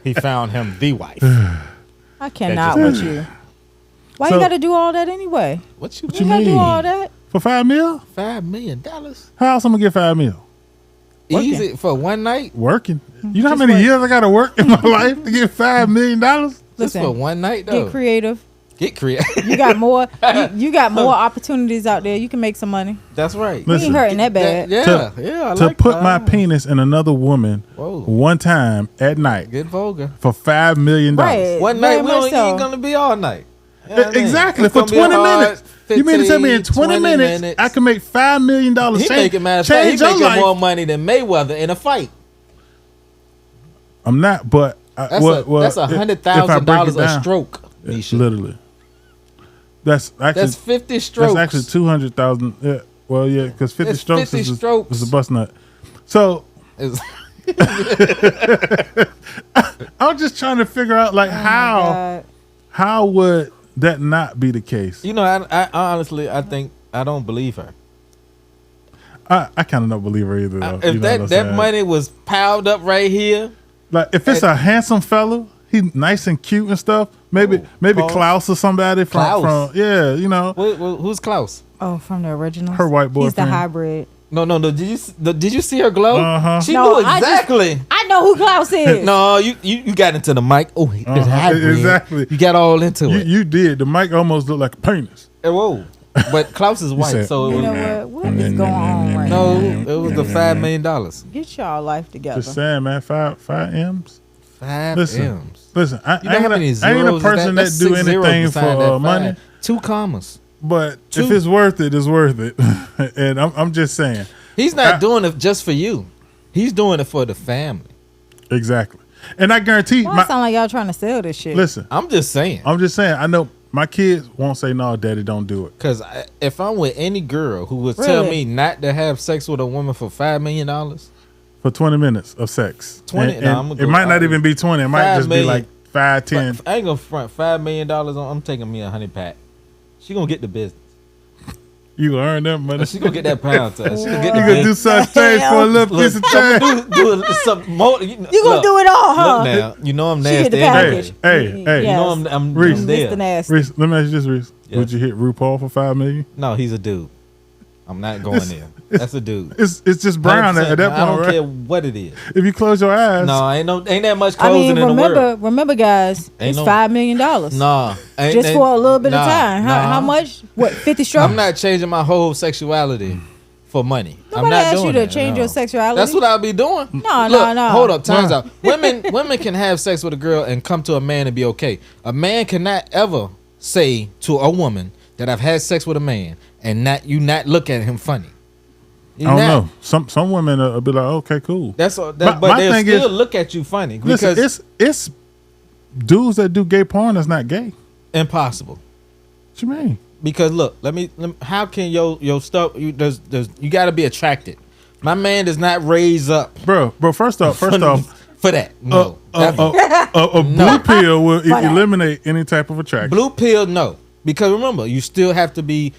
he found him the wife. I cannot That with just- you. Why So- you gotta do all that anyway? What you What You you gotta do mean? all that. For $5 million? $5 million? How else I'm gonna get $5 million? Working. Easy for one night? Working. You know how Just many work. years I gotta work in my life to get $5 million? Just Listen, for one night though. get creative. Get creative. You got more. you got more opportunities out there. You can make some money. That's right. You Listen, ain't hurting that bad. Yeah, To- yeah. I to like put that. my penis in another woman Whoa. one time at night Get vulgar. for $5 million. Right. One Very night we much only so. ain't gonna be all night. You know what I mean? Exactly. It's For gonna be 20 a hard minutes. You mean to tell me in 20 minutes, 20 I can make $5 million? He making matter of fact, he change your making life. more money than Mayweather in a fight. I'm not, but That's if I break it $100,000 a down, stroke. Nisha. literally. That's actually That's 50 strokes. That's actually 200,000. Yeah, well, yeah, because 50 That's strokes 50 is strokes. a bust nut. So It's- I'm just trying to figure out like how would that not be the case? You know, I honestly, I think I don't believe her. I kind of don't believe her either. Though. If You know what I'm that saying? money was piled up right here, like if it's a handsome fella, he nice and cute and stuff. Maybe Klaus? Klaus or somebody Klaus? from yeah, you know, who's Klaus? Oh, from the original. her white boyfriend. He's the hybrid. No. Did you see her glow? Uh-huh. She No, knew exactly. I know who Klaus is. No, you got into the mic. Oh, it's hybrid. Exactly. You got all into it. You did. The mic almost looked like a penis. Whoa. But Klaus is white, said- so You it know was, what? What is going on right no, now? it was the $5 million. Get y'all life together. Just saying, man. Five M's. 5 Listen. M's. Listen, I You know how ain't many a zeros person that That's do 6 zeros anything beside for that five. money. 2 commas. But if Two. it's worth it, it's worth it. And I'm just saying. He's not doing it just for you. He's doing it for the family. Exactly. And I guarantee Why it sound like y'all trying to sell this shit? listen, I'm just saying. I'm just saying, I know my kids won't say no, daddy, don't do it. Because if I'm with any girl who would tell Really? me not to have sex with a woman for $5 million, For 20 minutes of sex. 20 And, no, and I'm gonna it go might not out. even be 20. It might 5 just be million. like 5, 10. I ain't gonna front $5 million on. I'm taking me a honey pack. She gonna get the business. You gonna earn that money. She gonna get that pound to her. She gonna get You the gonna do business. some change for a little piece of change. do some more. You gonna do it all, huh? Look now, you know I'm She hit nasty. the anyway. package. Hey, You know I'm Reese. I'm Mr. there. Nasty. Reese, let me ask you this, Reese. Yeah. Would you hit RuPaul for $5 million? No, he's a dude. I'm not going there. That's a dude. It's just brown at that point, I don't right? care what it is. If you close your eyes, No, ain't that much I closing mean, in the world. remember, guys, Ain't it's no- $5 million. Nah, Just for a little bit of time. How nah. much? What, 50 strokes? I'm not changing my whole sexuality for money. I'm Nobody not asked doing you to that, change no. your sexuality. That's what I'll be doing. No, Look, no. Hold up, time's Nah. out. Women can have sex with a girl and come to a man and be okay. A man cannot ever say to a woman that I've had sex with a man and not look at him funny. I don't know. Some women will be like, okay, cool. That's all. My But they'll thing still is- look at you funny because Listen, it's dudes that do gay porn that's not gay. impossible. What you mean? Because look, let me how can your stuff you got to be attracted. My man does not raise up Bro, first off, for that. No. a blue pill will eliminate any type of attraction. Blue pill, no. Because remember, you still have to be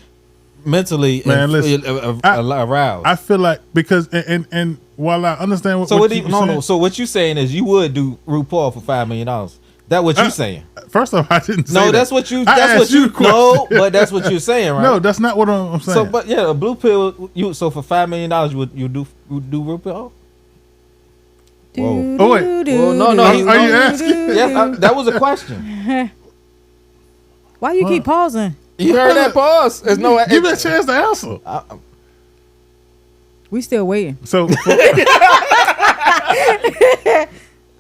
mentally Man, listen, aroused. I feel like because and while I understand what, so what what you no. saying, So what you saying is you would do RuPaul for $5 million. That what you saying? first off, I didn't say No, that. that's what you. I That's asked what you. a question. No, but that's what you're saying, right? No, that's not what I'm saying. So, but yeah, a blue pill. So for $5 million, you do RuPaul? Whoa. Oh, wait. Well, no. Are you asking? Yes, that was a question. Why you keep pausing? You heard that pause? There's no. Give me a chance to answer. We still waiting. So,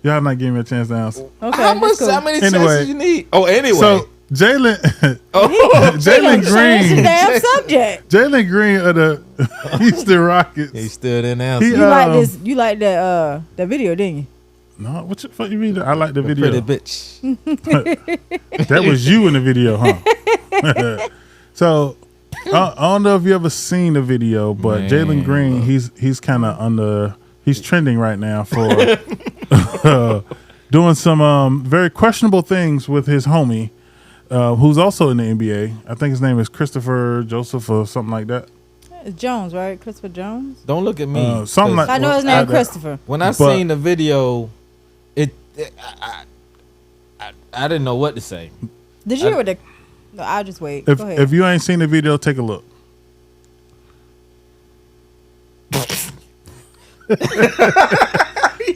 y'all not giving me a chance to answer. Okay, How much? that's cool. How many Anyway. chances you need? Oh, anyway. So Jalen, Jalen Change the Green, damn subject. Jalen Green of the Houston Rockets. he still didn't answer. He, You like this? You like that video, didn't you? No, what the fuck you mean? I like the video. Pretty bitch. That was you in the video, huh? So I don't know if you ever seen the video, but Man, Jalen Green, he's kind of he's trending right now for doing some very questionable things with his homie, who's also in the NBA. I think his name is Christopher Joseph or something like that. It's Jones, right? Christopher Jones. Don't look at me. Something like- I know his Well, name, Christopher. When I But- seen the video, I didn't know what to say. Did you hear what the? No, I'll just wait. If Go ahead. if you ain't seen the video, take a look.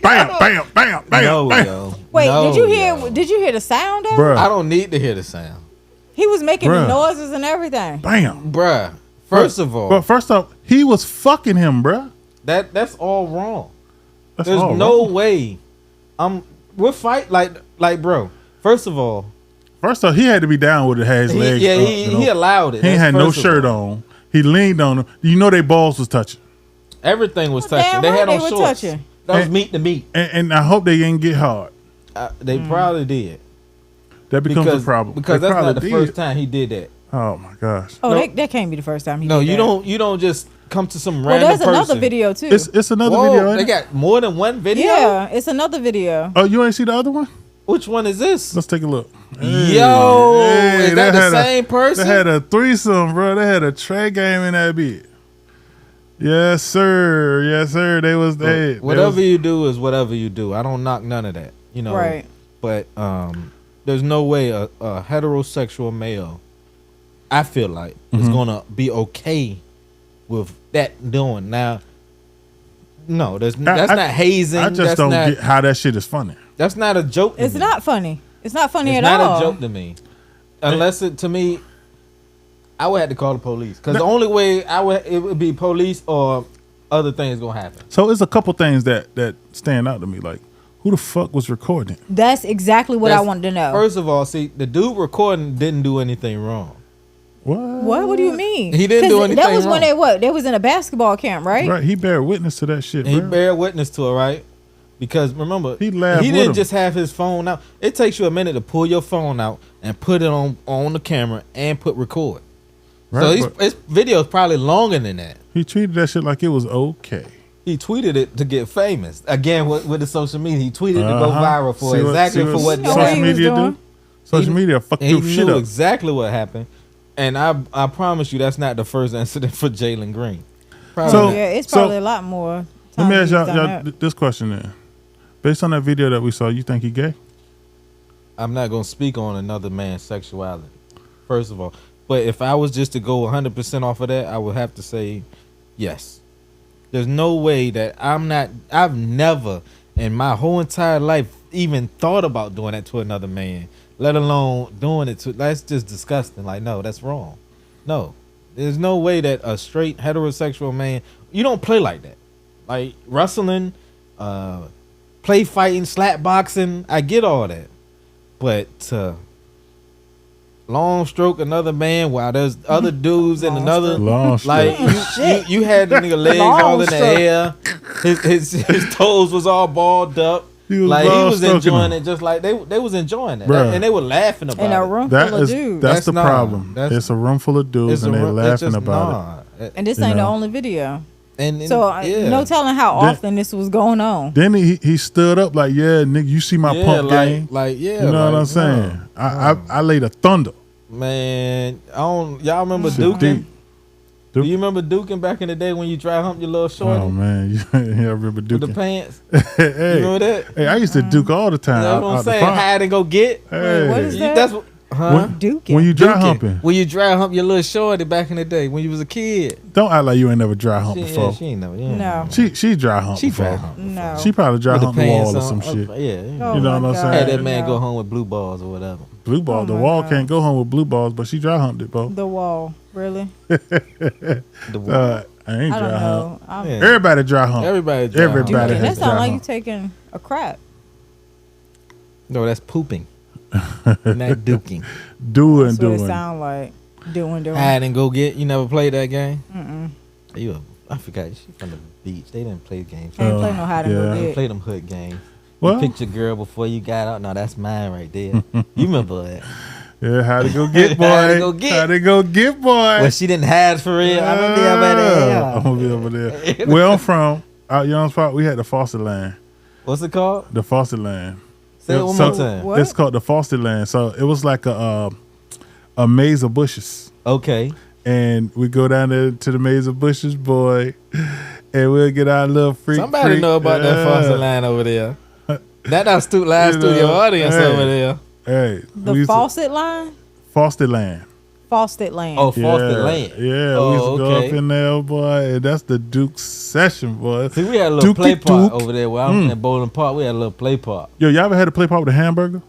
Bam, bam, bam, bam, No, bam. yo. Wait, No, did you hear? yo. Did you hear the sound? Though? Bruh. I don't need to hear the sound, He was making Bruh. the noises and everything. Bam. bruh. First of all, But first off, he was fucking him, bruh. that's all wrong. That's There's all no wrong. way. We're fight like bro. First of all, First off, he had to be down with it, had his legs up, he allowed it. He ain't That's had no first of shirt all. on. He leaned on him. You know their balls was touching. Everything was Well, touching. damn They right had on they were shorts. touching. That was And- meat to meat. And I hope they didn't get hard. They probably did. That becomes Because a problem. Because They that's not probably the first time he did that. Oh my gosh. Oh, No. that can't be the first time he No, did you that. don't just come to some Well, random there's person. another video too. It's another Whoa, video. Ain't they it? got more than one video? Yeah, it's another video. Oh, you ain't see the other one? Which one is this? Let's take a look. Yo, is that the had same person? They had a threesome, bro. They had a tray game in that bit. Yes, sir. Yes, sir. They was they. Whatever you do is whatever you do. I don't knock none of that, you know. Right. But there's no way a heterosexual male, I feel like, is gonna be okay with that doing. Now, no, that's not hazing. I just that's don't not, get how that shit is funny. That's not a joke. To It's me. not funny. It's not funny It's at all. not a joke to me, unless it to me. I would have to call the police because the only way it would be police or other things gonna happen. So it's a couple things that stand out to me. Like, who the fuck was recording? That's exactly what I That's- wanted to know. First of all, see, the dude recording didn't do anything wrong. What? What do you mean? He didn't do 'Cause anything That was wrong. when they was in a basketball camp, right? Right, he bear witness to that shit. And he bro. bear witness to it, right? Because remember, He laughed with didn't him. just have his phone out. It takes you a minute to pull your phone out and put it on the camera and put record. Right, So but his video is probably longer than that. he treated that shit like it was okay. He tweeted it to get famous. Again, with the social media, he tweeted to go Uh-huh. viral for See exactly see for what You know what social he was media do. doing? Social media fuck And your he shit knew up. exactly what happened. And I promise you, that's not the first incident for Jalen Green. Probably So- not. Yeah, it's so- probably a lot more. Let me times ask he's done y'all that. this question then. Based on that video that we saw, you think he gay? I'm not gonna speak on another man's sexuality, first of all. But if I was just to go 100% off of that, I would have to say yes. There's no way that I've never in my whole entire life even thought about doing that to another man, let alone doing it to. That's just disgusting. Like, no, that's wrong. No, there's no way that a straight heterosexual man, you don't play like that. Like wrestling, play fighting, slap boxing, I get all that. But to long stroke another man while there's other dudes and another Long like you had the nigga legs Long all in the stroke. air, his toes was all balled up. He was Like he long was stroking enjoying them. it just like they was enjoying it. Bruh. And they were laughing about In a it. room That full of is dudes. that's the That's problem. that's- It's a room full of dudes It's and a they ro- it's laughing just about it. And this You ain't the know. only video. And So yeah. no telling how Then- often this was going on. Then he stood up like, yeah, nigga, you see my yeah, pump game. like yeah, You know like, what I'm saying? no. I laid a thunder. Man, y'all remember Shit duking? deep. Do you remember duking back in the day when you dry hump your little shorty Oh man, yeah, I remember with the duking. pants? hey, You remember that? hey, I used to duke all the time. You know what out I'm the saying? front. Hide and go get. Hey, what is that? That's what, huh? Duking. when you dry Duking. humping, When you dry hump your little shorty back in the day when you was a kid. don't act like you ain't never dry hump She, before. yeah, she ain't never. Yeah. No. She dry hump She before. dry hump. No. She probably dry With the hump the wall pants or some on. shit. Yeah. Oh You know my what I'm God, Had saying? that man no. go home with blue balls or whatever. Blue ball, Oh the my wall God. can't go home with blue balls, but she dry humped it, bro. The wall, really? The I ain't I dry don't hump. know. I'm Yeah. Everybody dry hump. Everybody dry hump. Everybody Duking. has That sounds dry like you hump. taking a crap. No, that's pooping. Not duking. Doing, That's what it doing. sound like. Doing. Hide and go get. You never played that game? Mm-mm. I forgot. She from the beach. They didn't play games. Ain't play no hide and yeah. go They get. play them hood games. Well- You picked your girl before you got out. No, that's mine right there. You remember that? Yeah, how to go get, boy. How to go get. How to go get, boy. Well, she didn't hide for real. I'm gonna be over there. I'm gonna be over there. Where I'm from, out Young Spot, we had the Foster Land. What's it called? The Foster Land. Say it one So- more time. What? It's called the Foster Land. So it was like a maze of bushes. Okay. And we go down there to the maze of bushes, boy, and we'll get our little freak. Somebody know about that foster line over there. That our live You studio know, audience hey. over there. Hey, The we used to- faucet line? Foster Land. Faucet land. Oh, foster land. Yeah, Oh, we used to go okay. up in there, boy, and that's the Duke session, boy. See, we had a little play Dookie park Duke. over there where I'm in Bowling Park. We had a little play park. Yo, y'all ever had a play park with a hamburger?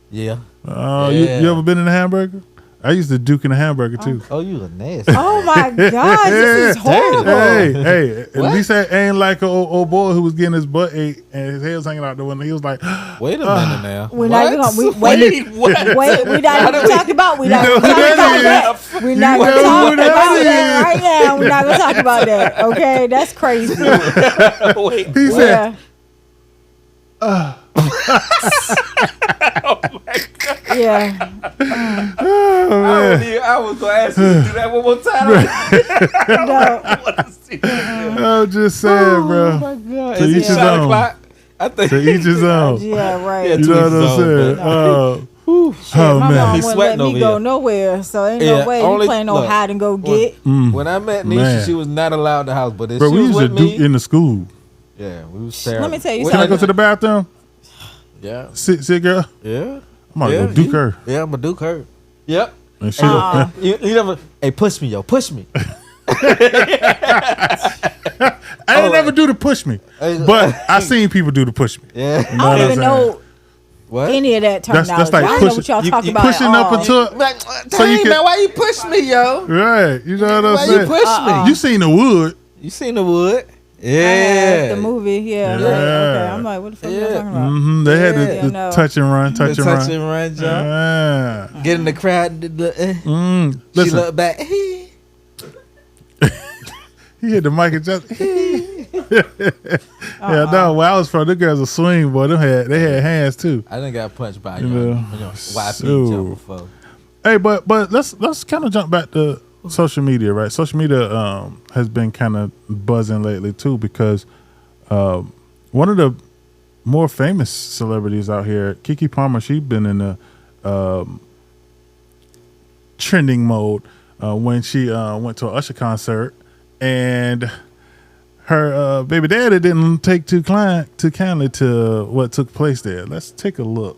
Yeah. You Yeah. ever been in a hamburger? I used to Duke in a hamburger too. Oh, you a nasty. Oh my God, this is horrible. Hey, at What? least that ain't like an old boy who was getting his butt ate and his head was hanging out the window. He was like, Wait a minute now. We're not even gonna Wait, what? wait. We're not even talking about. We're not know gonna who talk about that that. We're not You gonna know talk who about that that is. right now. We're not gonna talk about that. Okay, that's crazy. Wait, he said, Yeah. Yeah. oh, man. I was gonna ask you to do that one more time. No. I want to see I'm just saying, bro. Oh my God. To Is each it his shot own. o'clock? I think. To each his own. Yeah, right. Yeah, You know what I'm saying? Shit, Oh, my man. mom He's wouldn't let sweating me over go here. nowhere, so ain't Yeah, no way you only- playing no look, hide and go get. When I met Nisha, Man. she was not allowed the house, but if Bro, she we was used to with do me, in the school. yeah, we was terrible. Let me tell you What Can I something. go to the bathroom? Yeah, Sit, girl. yeah. I'm gonna yeah, go Duke you- her. Yeah, I'm gonna Duke her. Yep. And she You never. Hey, push me, yo, push me. I ain't never do the push me, but I seen people do the push me. Yeah. You know I what don't I'm even saying? know What? any of that terminology. That's like I don't know what y'all talking about. pushing at up all. until Man, So you dang, can- man, why you push me, yo? right. You know what I'm Why saying? you push me? You seen the wood? You seen the wood? I have Yeah. the movie. Yeah. Yeah. Like, okay. I'm like, what the fuck are you Yeah. talking about? Mm-hmm. They had Yeah, the no. touch and run, The touch and touch run. and run jump. Yeah. Get in the crowd. She Listen, look back. he hit the mic and just. Yeah, no. Where I was from, the girls a swing boy. They had hands too. I done got punched by a You young know, YP so- jump before. Hey, but let's kind of jump back to social media, right? Social media has been kind of buzzing lately too because one of the more famous celebrities out here, Keke Palmer, she's been in the trending mode when she went to an Usher concert, and her baby daddy didn't take too kindly to what took place there. Let's take a look.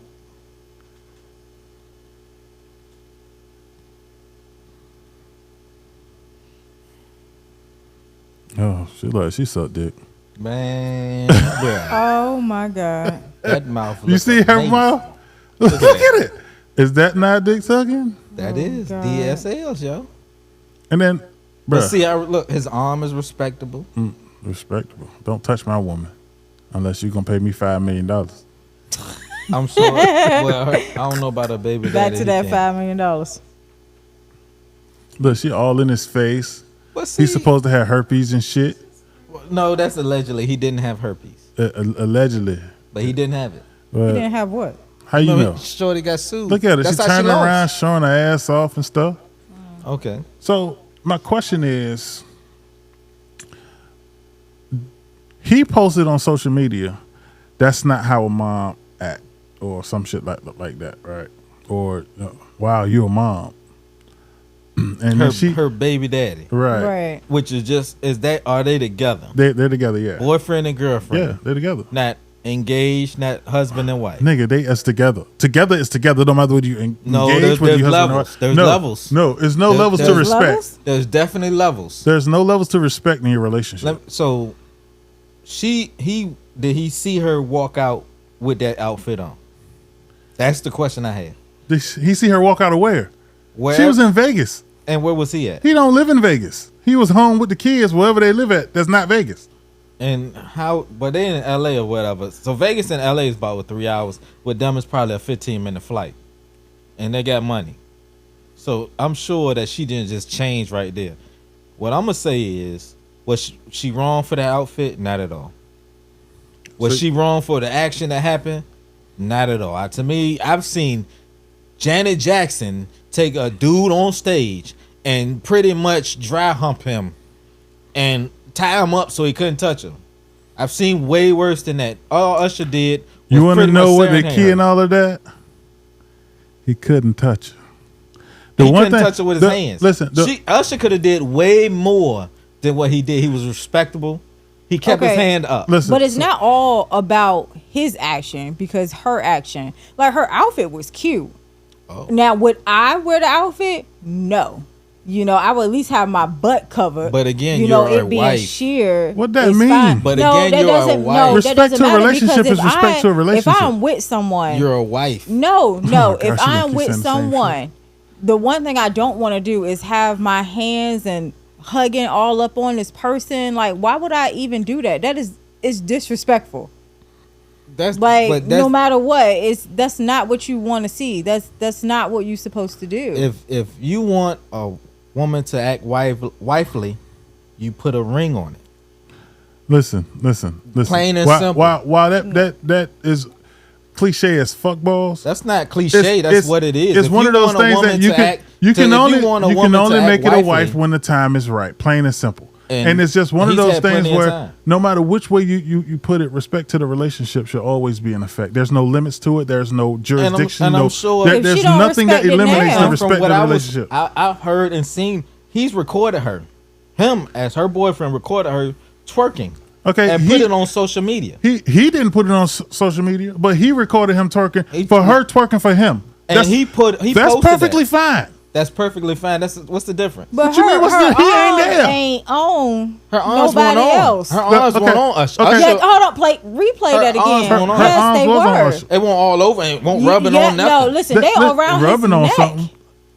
Oh, she sucked dick. Man, bruh, Oh my god. that mouth. You look see her amazing. mouth? Look at it. Is that not dick sucking? That Oh, is God. DSLs, yo. And then, But bruh, see, look, his arm is respectable. respectable. Don't touch my woman unless you're gonna pay me $5 million. I'm sure. Well, I don't know about a baby Back daddy. to he that can't. $5 million. Look, she all in his face. But see, He's supposed to have herpes and shit. No, that's allegedly. He didn't have herpes, Allegedly. but he didn't have it. He But didn't have what? how you Remember, know? Shorty got sued. Look at her. That's She how turning lost. around, showing her ass off and stuff. Okay. So my question is, he posted on social media, that's not how a mom act, or some shit like that, right? Or wow, you a mom, and then Her baby daddy, right? Right. which are they together? They're together, yeah, Boyfriend and girlfriend. yeah, they're together. Not engaged, not husband and wife. Nigga, they is together. Together is together. No matter whether you No, engage, there's whether you husband or levels. wife. There's no, levels. No, there's no levels to there's respect. levels? There's definitely levels. There's no levels to respect in your relationship. So, did he see her walk out with that outfit on? That's the question I had. He see her walk out of where? Where She was in Vegas. and where was he at? He don't live in Vegas. He was home with the kids wherever they live at. That's not Vegas. And how? But they in LA or whatever. So Vegas and LA is about 3 hours. With them, it's probably a 15-minute flight, and they got money. So I'm sure that she didn't just change right there. What I'm gonna say is, was she wrong for that outfit? Not at all. Was So- she wrong for the action that happened? Not at all. To me, I've seen Janet Jackson take a dude on stage and pretty much dry hump him and tie him up so he couldn't touch him. I've seen way worse than that. All Usher did was You want to pretty know much what the serenade key her. and all of that? He couldn't touch her. He couldn't touch her with his hands. Listen, Usher could have did way more than what he did. He was respectable. He kept his Okay. hand up. listen. But it's not all about his action because her action, like her outfit was cute. Oh. Now, would I wear the outfit? No. You know, I would at least have my butt covered. But again, you know, you're a it being wife. sheer. What that is mean? fine. But no, again, that you're a doesn't, wife. No, that Respect doesn't to a matter relationship because is if respect to a relationship. If I'm with someone, You're a wife. no, gosh, if she I'm keep with saying the same someone, the one thing I don't want to do is have my hands and hugging all up on this person. Like, why would I even do that? It's disrespectful. That's Like, no matter what, that's not what you want to see. That's not what you're supposed to do. if you want a woman to act wifely, you put a ring on it. Listen. Plain and while, simple. While that is cliche as fuck balls. That's not cliche. That's what it is. It's If one you of those want a things woman that you to can act- you to- can if only you want a you can woman to only act make it a wife wifely- when the time is right. Plain and simple. And it's just one of he's those had things plenty of where time. no matter which way you put it, respect to the relationship should always be in effect. There's no limits to it. There's no jurisdiction. and I'm no, sure- If there's she don't nothing that respect it eliminates now- the respect of the relationship. I've heard and seen, he's recorded her. Him, as her boyfriend, recorded her twerking. Okay, And put it on social media. He didn't put it on social media, but he recorded him twerking He- for her twerking for him. And That's he that's posted perfectly that. fine. That's perfectly fine. What's the difference? But What you mean, her, what's her the- he ain't arms there. ain't on Her arms nobody weren't on. else. Her arms Okay. weren't on us. Okay. Yeah, hold on, replay Her that arms again. weren't on. Her Yes, arms they was on were. us. It won't all over and it won't rubbing Yeah, on nothing. No, listen, they all around rubbing his on neck. something.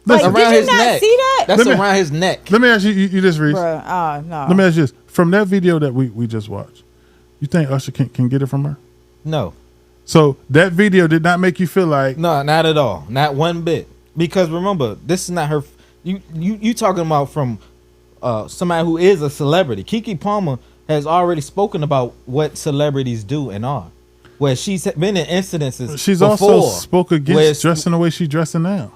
Like, Listen, did around you his not neck. see that? That's Let me- around his neck. Let me ask you this, Reese. Bruh, no. Let me ask you this. From that video that we just watched, you think Usher can get it from her? No. So that video did not make you feel like No, not at all. Not one bit. Because remember, this is not her. You talking about from somebody who is a celebrity. Keke Palmer has already spoken about what celebrities do and are. Where she's been in incidences. she's before also spoke where against dressing the way she's dressing now.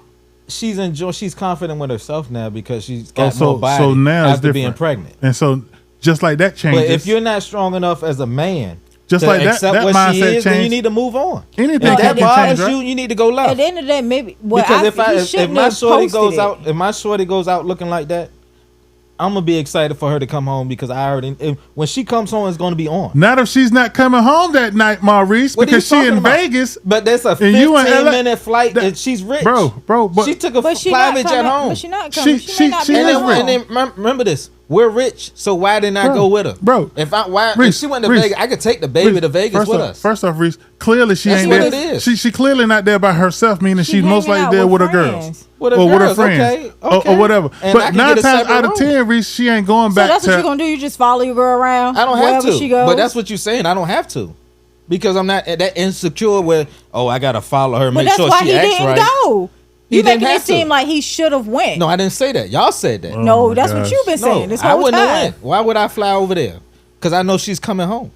She's confident with herself now because she's got so more body so now it's after different. being pregnant. And so just like that changes. But if you're not strong enough as a man, Just to like that- accept that what mindset she is, then you changed. need to move on. Anything if can that bothers change, right? you need to go left. At the end of the day, maybe Because if my shorty goes out. out, if my shorty goes out looking like that, I'm gonna be excited for her to come home because I already when she comes home, it's gonna be on. Not if she's not coming home that night, Maurice, What are you because she talking in about? Vegas. But that's a And you in 15-minute LA flight, that- and she's rich, Bro, but she took a But she not private jet coming. home. But she not coming. She- She may not she be is home. rich. And then remember this: we're rich, so why didn't I Bro, go with her, bro. If Reese, she went to Reese, Vegas, I could take the baby Reese, to Vegas with us. First off, Reese, clearly she That's ain't what there. it is. She clearly not there by herself, meaning She she's most hanging likely out there with with her girls. friends. With her or with her girls, friends. okay. Or whatever. And I But can 9 get a times separate out of room. 10, Reese, she ain't going So back that's to what you gonna do? You just follow your girl around? I don't have wherever to, she goes? but that's what you're saying. I don't have to, because I'm not that insecure. Where I gotta follow her, But make that's sure why she he acts didn't right. go. He You didn't making it have to. seem like he should have went. No, I didn't say that. Y'all said that. No, my that's gosh. what you've been saying this I whole wouldn't have time. went. Why would I fly over there? Because I know she's coming home.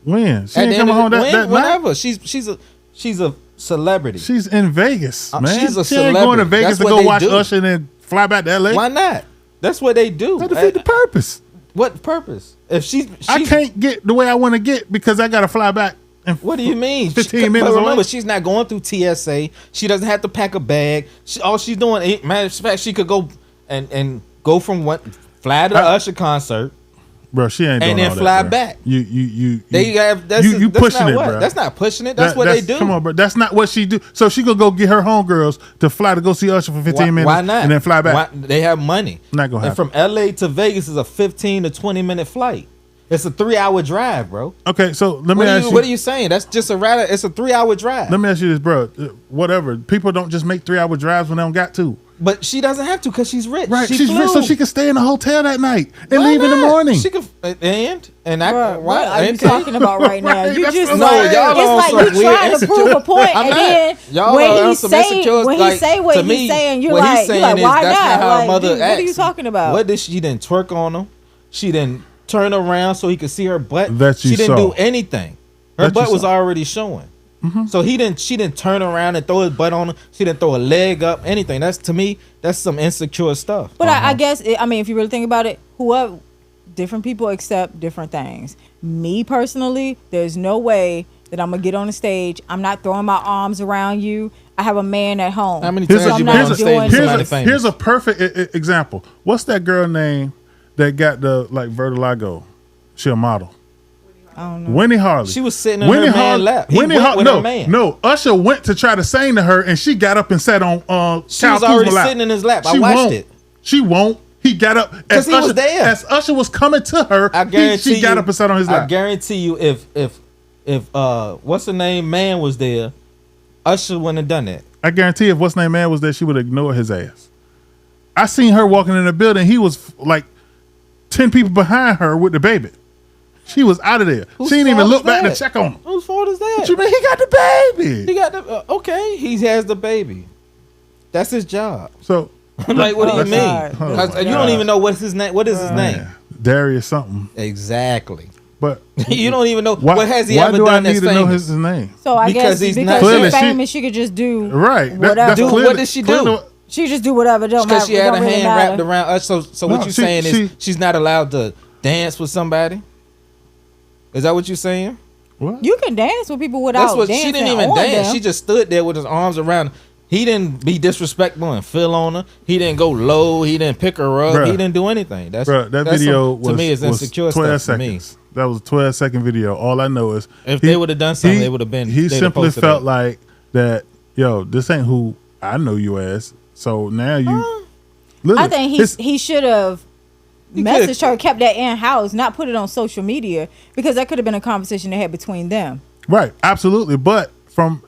when? She At ain't the end coming of home the- that night. whenever. She's a celebrity. She's in Vegas, man. she's a she ain't going to celebrity. Vegas That's to what go they watch do. Usher and then fly back to LA. Why not? That's what they do. That defeat the purpose. What purpose? If she's I can't get the way I want to get because I got to fly back. And What do you mean? 15 minutes But remember, away? she's not going through TSA. She doesn't have to pack a bag. All she's doing, matter of fact, she could go and go from fly to the Usher concert. Bro, she ain't doing And then all that, fly bro. back. You They have that's you that's pushing not it, what? bro. That's not pushing it. That's what they do. Come on, bro. That's not what she do. So she gonna go get her homegirls to fly to go see Usher for 15 minutes. Why not? And then fly back. Why, they have money. Not gonna And happen. from LA to Vegas is a 15 to 20-minute flight. It's a 3-hour drive, bro. Okay, so let me ask you. What are you saying? That's just it's a 3-hour drive. Let me ask you this, bro. Whatever. People don't just make 3-hour drives when they don't got to. But she doesn't have to because she's rich. Right. She She's flew. rich, so she can stay in the hotel that night and Why leave in the not? morning. She can and I Bruh, why what are you and- talking about right now? Right, You that's just what No, like, y'all on it's some like you weird trying to prove a insecure- point, I'm and not. then Y'all when on he some say insecure, when like, he say what to he's me, saying, you're what he's like, saying you're like, is why that's not? not how a Like, mother dude, what are acts. you talking about? What did she didn't twerk on him? She didn't turn around so he could see her butt. That you she didn't saw. do anything. Her That you butt was saw. already showing. So she didn't turn around and throw his butt on him. She didn't throw a leg up, anything. That's to me, that's some insecure stuff. But I guess I mean, if you really think about it, whoever different people accept different things. Me personally, there's no way that I'm gonna get on the stage. I'm not throwing my arms around you. I have a man at home. How many Here's times a, you not been on the doing stage with it. somebody famous? here's a perfect example. What's that girl name that got the like vertigo? She a model. I don't know. Winnie Harley. She was sitting in her man's lap. He went with her man. No, Usher went to try to sing to her, and she got up and sat on She was already sitting in his lap. I watched it. She won't. He got up as he was Usher, there. as Usher was coming to her. I guarantee she got up and sat on his I lap. guarantee you, if what's the name man was there, Usher wouldn't have done that. I guarantee if what's name man was there, she would ignore his ass. I seen her walking in the building. He was like 10 people behind her with the baby. She was out of there. Whose She didn't even fault look is back that? to check on him. Whose fault is that? What you mean? He got the baby. He got the okay. He has the baby. That's his job. So Like, what do you Oh, mean? God. 'Cause Oh, you don't even know what's his name. What is his name? Darius something. Exactly. But You don't even know why, what has he why ever do done I need that's to know famous. his name? So I Because guess he's because not- Clearly she's she- famous, she could just do Right. whatever. Do- what did she do? She just do whatever. Don't Because matter. she had don't a really hand matter. wrapped around us. So No, what you she- saying is she- she's not allowed to dance with somebody? Is that what you're saying? What? You can dance with people without That's what dancing she didn't even on dance. them. She just stood there with his arms around her. He didn't be disrespectful and feel on her. He didn't go low. He didn't pick her up. Bruh. He didn't do anything. That's Bro, that that's video to me is was insecure 12 stuff to me. seconds. That was a 12-second video. All I know is If they would have done something, they would have been. He they'd have simply posted felt it. like that. Yo, this ain't who I know you as. So now you. I think he should have He messaged could've- her, kept that in house, not put it on social media, because that could have been a conversation they had between them. Right, absolutely. But from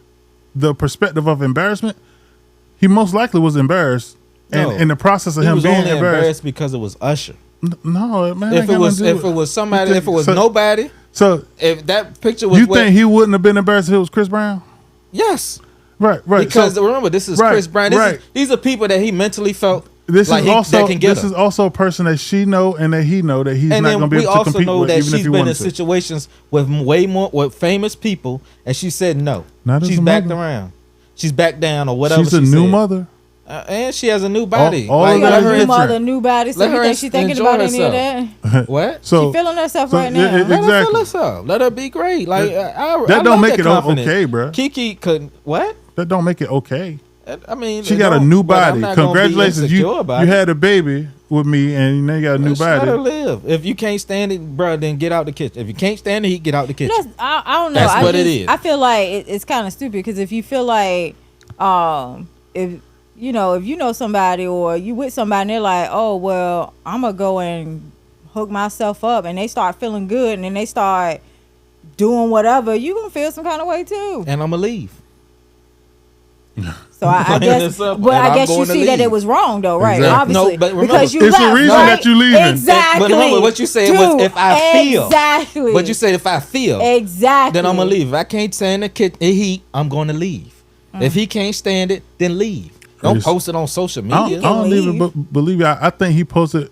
the perspective of embarrassment, he most likely was embarrassed, and No. in the process of He him was being only embarrassed, because it was Usher. no, man. If it was somebody, if it was nobody, so if that picture was you with, think he wouldn't have been embarrassed if it was Chris Brown? yes, Right. because So, remember this is right, Chris Brown. These are people that he mentally felt this like is also that can get this her. is also a person that she know and that he know that he's And not then going to be we able to also compete know with, that even if she's he been in wanted to. situations with way more with famous people, and she said no. Not as She's a backed mother. around. She's backed down or whatever. She's a she new said. mother. And she has a new body. All Like, of She got that a is new different. mother, new body. So Let you her think she thinking enjoy about any of herself. that? What? So She feeling herself so right it- now. it- Let her feel Exactly. herself. Let her be great. Like I That don't love make it confidence. okay, bruh. Keke couldn't. What? That don't make it okay. I mean, She it got a don't- new but I'm body. not gonna be Congratulations, you insecure about it. had a baby with me, and now you got a new Just let her body. live. If you can't stand it, bro, then get out the kitchen. If you can't stand it, he get out the kitchen. I don't know. That's I what it just- is. I feel like it's kind of stupid because if you feel like, if you know somebody or you with somebody and they're like, oh well, I'm gonna go and hook myself up, and they start feeling good, and then they start doing whatever, you gonna feel some kind of way too. And I'm gonna leave. So I Playing guess, this up, but and I I'm guess you going to see that leave. it was wrong though, right? Exactly. Obviously, No, but remember- because you It's the left, reason right? that you leaving. Exactly. But remember what you said was if I feel. Exactly. But you said if I feel, exactly. then I'm gonna leave. If I can't stand the heat, I'm gonna leave. Mm. If he can't stand it, then leave. Don't Yes. post it on social I media. don't leave. even believe you. I think he posted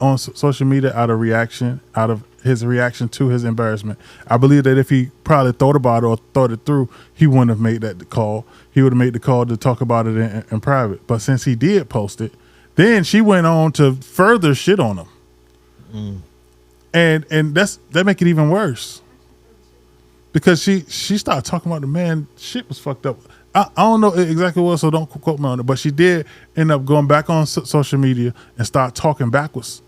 on social media out of his reaction to his embarrassment. I believe that if he probably thought about it or thought it through, he wouldn't have made that call. He would have made the call to talk about it in private. But since he did post it, then she went on to further shit on him. And that make it even worse. Because she started talking about the man, shit was fucked up. I don't know exactly what, so don't quote me on it. But she did end up going back on social media and start talking backwards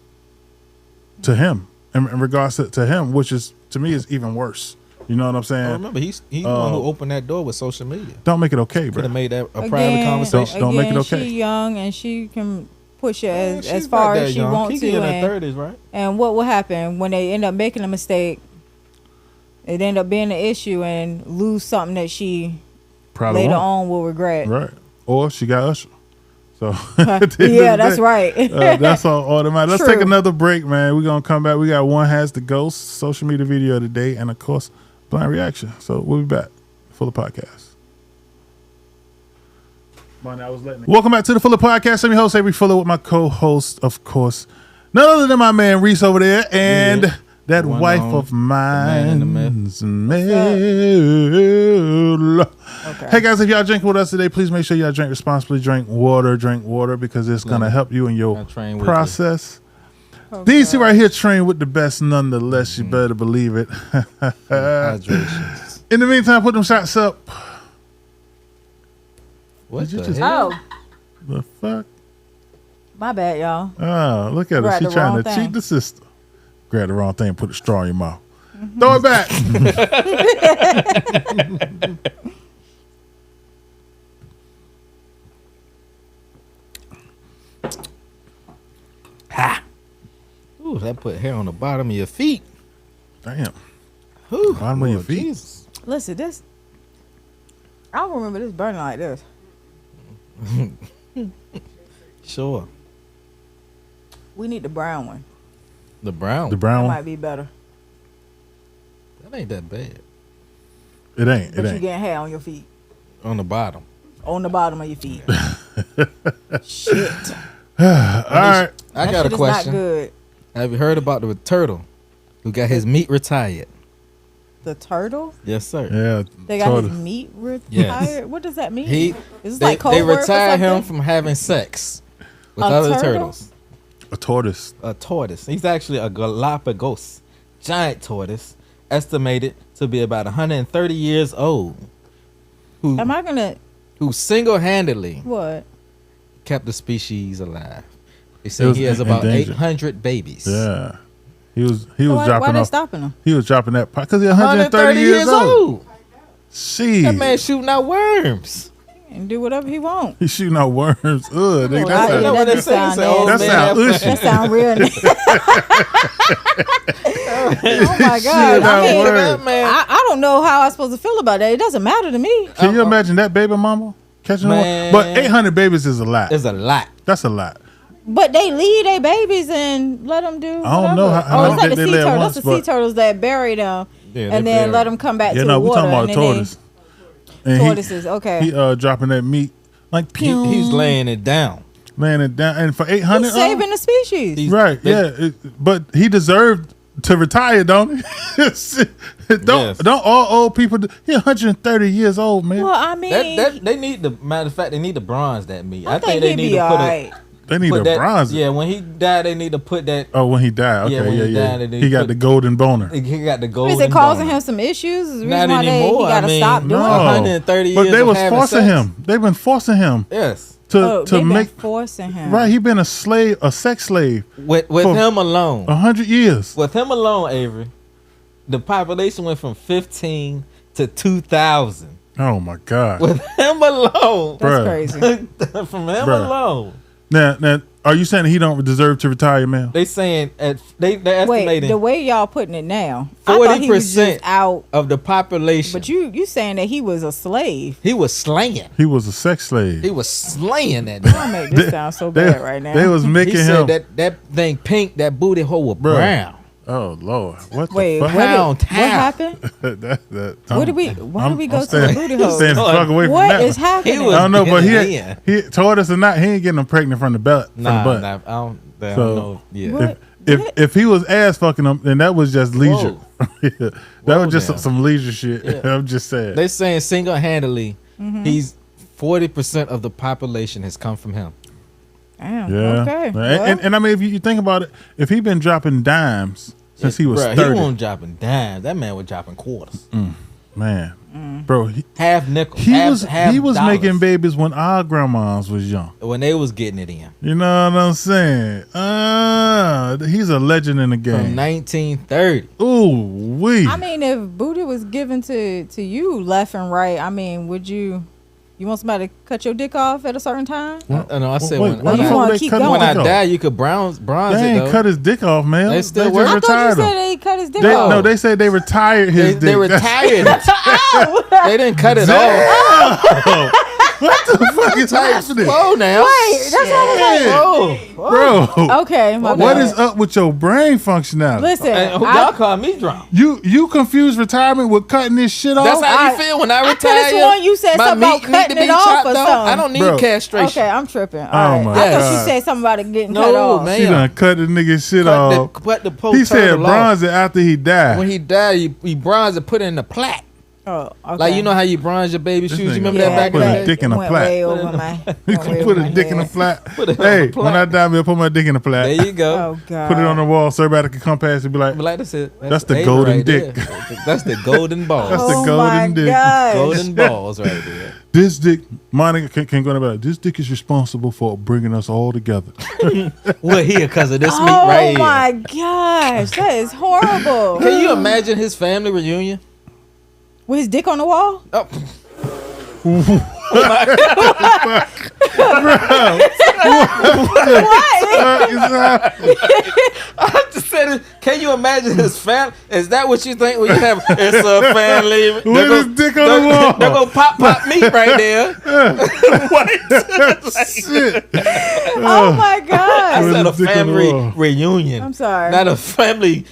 to him in regards to him, which is to me is even worse. You know what I'm saying? I remember he's the one who opened that door with social media. Don't make it okay, Could bro. have made that a private conversation. Don't make it okay. She young and she can push it Man, as she's far not that as she young. wants Keke to. in her And, 30s, right? and what will happen when they end up making a mistake? It end up being an issue and lose something that she Probably later won't. on will regret. Right. Or she got Usher. So Yeah, that's right. That's all that matters. Let's True. take another break, man. We're gonna come back. We got one has the ghost social media video today, and of course, blind reaction. So we'll be back. Fuller Podcast. Welcome back to the Fuller Podcast. I'm your host, Avery Fuller, with my co-host, of course, none other than my man Reese over there, and Yeah. that One wife on of man in the myth. mine. Okay. Hey guys, if y'all drink with us today, please make sure y'all drink responsibly. Drink water, because it's gonna help you in your I train with process. Okay. DC right here train with the best, nonetheless. You better believe it. Hydration. In the meantime, put them shots up. What Did you the just- hell? Oh, The fuck? my bad, y'all. Oh, look at her. Grabbed She the trying wrong to thing. cheat the sister. Grab the wrong thing, put a straw in your mouth. Throw it back. Ooh, that put hair on the bottom of your feet. Damn. Ooh, Bottom of your Lord feet. Jesus. Listen, this. I don't remember this burning like this. Sure. We need the brown one. The brown. The That brown might one? be better. That ain't that bad. It ain't. But It you ain't. getting hair on your feet. On the bottom. On the bottom of your feet. Shit. All right. I That got a shit is question. not good. Have you heard about the turtle who got his meat retired? The turtle? Yes, sir. Yeah. They got told his her. meat retired? Yes. What does that mean? He Is this they, like code they word for retired him something? from having sex with A other turtle? turtles. A tortoise. A tortoise. He's actually a Galapagos giant tortoise, estimated to be about 130 years old. Am I gonna? Who single-handedly What? kept the species alive. They It say was he has about endangered. 800 babies. Yeah. He was Why dropping they off. stopping him? He was dropping that because he's 130 years old. See, That man shooting out worms. And do whatever he want. he's shooting out worms. Ugh, nigga, Oh, that I- You know sound, what they doesn't say? sound Say, old that man sound have- ushy. That sound real. Oh my Shit God! out I mean, worms. That man. I don't know how I'm supposed to feel about that. It doesn't matter to me. Can you imagine that baby mama catching Man. one? But 800 babies is a lot. It's a lot. That's a lot. But they leave their babies and let them do. I don't know whatever. how Oh, long it's like they the sea let turtles. once, That's the sea but- turtles that bury them Yeah, and they then bury let them. them come back Yeah, to no, the we water. talking about and a then tortoise. And Tortoises, okay. He dropping that meat like pew, He's laying it down. laying it down, and for 800, He's saving the species. He's- right? they- Yeah, but he deserved to retire, don't he? Don't all old people? He 130 years old, man. Well, I mean, They need the matter of fact. They need to bronze that meat. I think they he'd need be to put alright. They need put a that, bronze. Yeah, when he died, they need to put that. Oh, when he died. Okay, Yeah, when yeah, he yeah. died, they He got put- the golden boner. He got the gold. Is it causing him some issues? Is the reason Not why he anymore. got to I mean, stop doing No, it? 130 but years they of was having forcing sex. him. They've been forcing him Yes, Oh, to they've make been forcing him. right. He been a slave, a sex slave, with For- him alone. 100 years. With him alone, Avery, the population went from 15 to 2,000. Oh my God. With him alone, That's Bruh. crazy. from him Bruh. alone, Now, are you saying he don't deserve to retire, man? they saying they're Wait, estimating the way y'all putting it now, I thought he was 40% just out. of the population. But you saying that he was a slave? He was slaying. He was a sex slave. He was slaying that. Y'all make this sound so bad right now. They was making He him. said that thing pink, that booty hole was Bruh. brown. Oh Lord, what Wait, the what, fuck? Pound what town. happened? Why did we go to the booty hole? Staying the fuck away from What that. is happening? He was- I don't know, but Yeah. he told us or not, he ain't getting them pregnant from the butt. From the butt. Nah, I don't So- know. Yeah. What? If he was ass fucking them, then that was just leisure. That Whoa was just now. some leisure shit. Yeah. I'm just saying. They saying single-handedly, Mm-hmm. he's 40% of the population has come from him. Damn. Yeah. Okay. And, Well, and I mean, if you think about it, if he been dropping dimes since he was Bruh, 30, He wasn't dropping dimes. That man was dropping quarters, man, Mm. bro, half nickels. he half, was half he was dollars making babies when our grandmas was young. when they was getting it in You know what I'm saying? He's a legend in the from game. 1930. Ooh wee. I mean, if booty was given to you left and right, I mean, would you want somebody to cut your dick off at a certain time? I said Wait, when, why Oh, the you fuck wanna they keep cut his going? when I dick off? die, you could bronze They it ain't though. cut his dick off, man. They still just work. I thought you retired said him. they cut his dick They, off. no, they said they retired his They dick. retired it. They didn't cut it off. What the fuck is happening, Whoa now. Wait, that's what Shit. Whoa. bro? Okay, my What bad. is up with your brain functionality? Listen, Hey, y'all I call me drunk. You confuse retirement with cutting this shit off? That's how you I- feel when I I retire. could've sworn you said My something about meat need to cutting be it off chopped or off. something. I don't need Bro. castration. Okay, I'm tripping. All Oh, right. my I thought God. you said something about it getting No, cut off. man. She done cut the nigga shit off. Cut the post He said turtle off. bronze it after he died. When he died, he bronze it, put it in the plaque. Oh, okay. Like you know how you bronze your baby This shoes. You nigga remember Yeah, that back put in a the day? dick in a went plaque. way over my. You went can way put over a my dick in a head. flat. Put it on Hey, a plaque. when I die, I'll put my dick in a There flat. you go. Oh God. Put it on the wall so everybody can come past and be like, But like I said, That's the Ava golden right dick. there. That's the golden balls. That's the Oh golden my dick. gosh. Golden balls right there. this dick, Monica can go about. This dick is responsible for bringing us all together. We're here because of this meat Oh right here. my gosh, that is horrible. Can you imagine his family reunion? With his dick on the wall? Oh, What? I just said, can you imagine his family? Is that what you think when you have? It's a family With his dick on the wall. They're gonna pop meat right there. Shit. Oh my I god. said a his dick on the family wall. reunion. I'm sorry. Not a family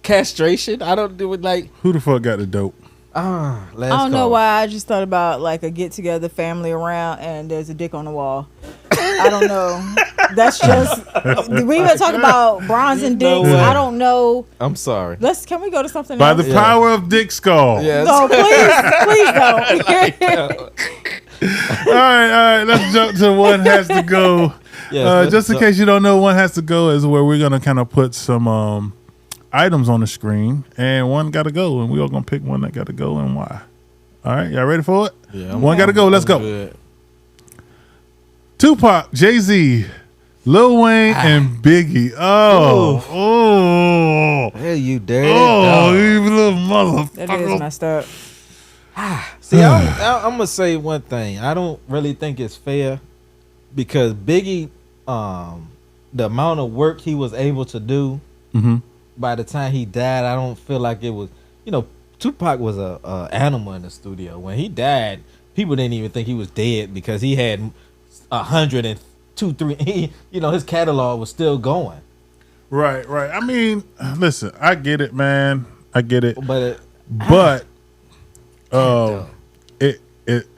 castration. I don't do it like. Who the fuck got the dope? Last I don't know call. why. I just thought about like a get together, family around, and there's a dick on the wall. I don't know. That's just we were talking about bronzing know dicks. what? I don't know. I'm sorry. Can we go to something By else? the power of Dick Skull. Yes. No, please don't. All right. Let's jump to one has to go. Just in case you don't know, one has to go is where we're gonna kind of put some items on the screen, and one got to go, and we're all gonna pick one that got to go and why. All right, y'all ready for it? Yeah, one got to go. Let's go. Good. Tupac, Jay-Z, Lil Wayne, and Biggie. Hell, you dirty. You little motherfucker. That is messed up. See, I'm gonna say one thing. I don't really think it's fair because Biggie, the amount of work he was able to do by the time he died, I don't feel like it was. Tupac was a animal in the studio. When he died, people didn't even think he was dead because he had 102, 3. His catalog was still going. Right. I mean, listen, I get it, man. I get it. But it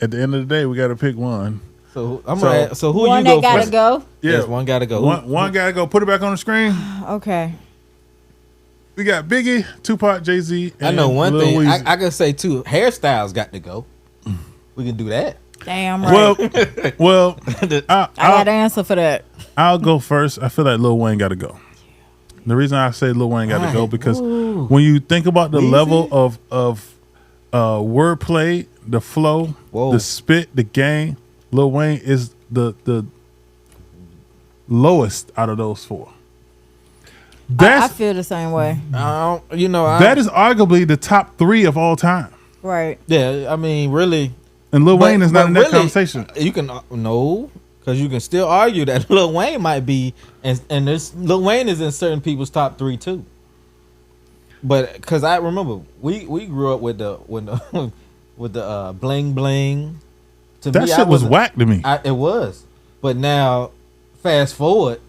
at the end of the day, we got to pick one. So I'm gonna. So who one you go that gotta first? go. Yeah, Yes, one gotta go. One gotta go. Put it back on the screen. Okay. We got Biggie, Tupac, Jay-Z. I know one Lil thing. Weezy. I can say too. Hairstyles got to go. We can do that. Damn right. Well, I got an answer for that. I'll go first. I feel like Lil Wayne got to go. The reason I say Lil Wayne got to go because when you think about the level of wordplay, the flow, the spit, the game, Lil Wayne is the lowest out of those four. I feel the same way. That is arguably the top 3 of all time. Right. Yeah, I mean, really. And Lil Wayne is not in that conversation. You can because you can still argue that Lil Wayne might be, and Lil Wayne is in certain people's top 3 too. But because I remember we grew up with the bling bling. That shit was whack to me. It was, but now fast forward,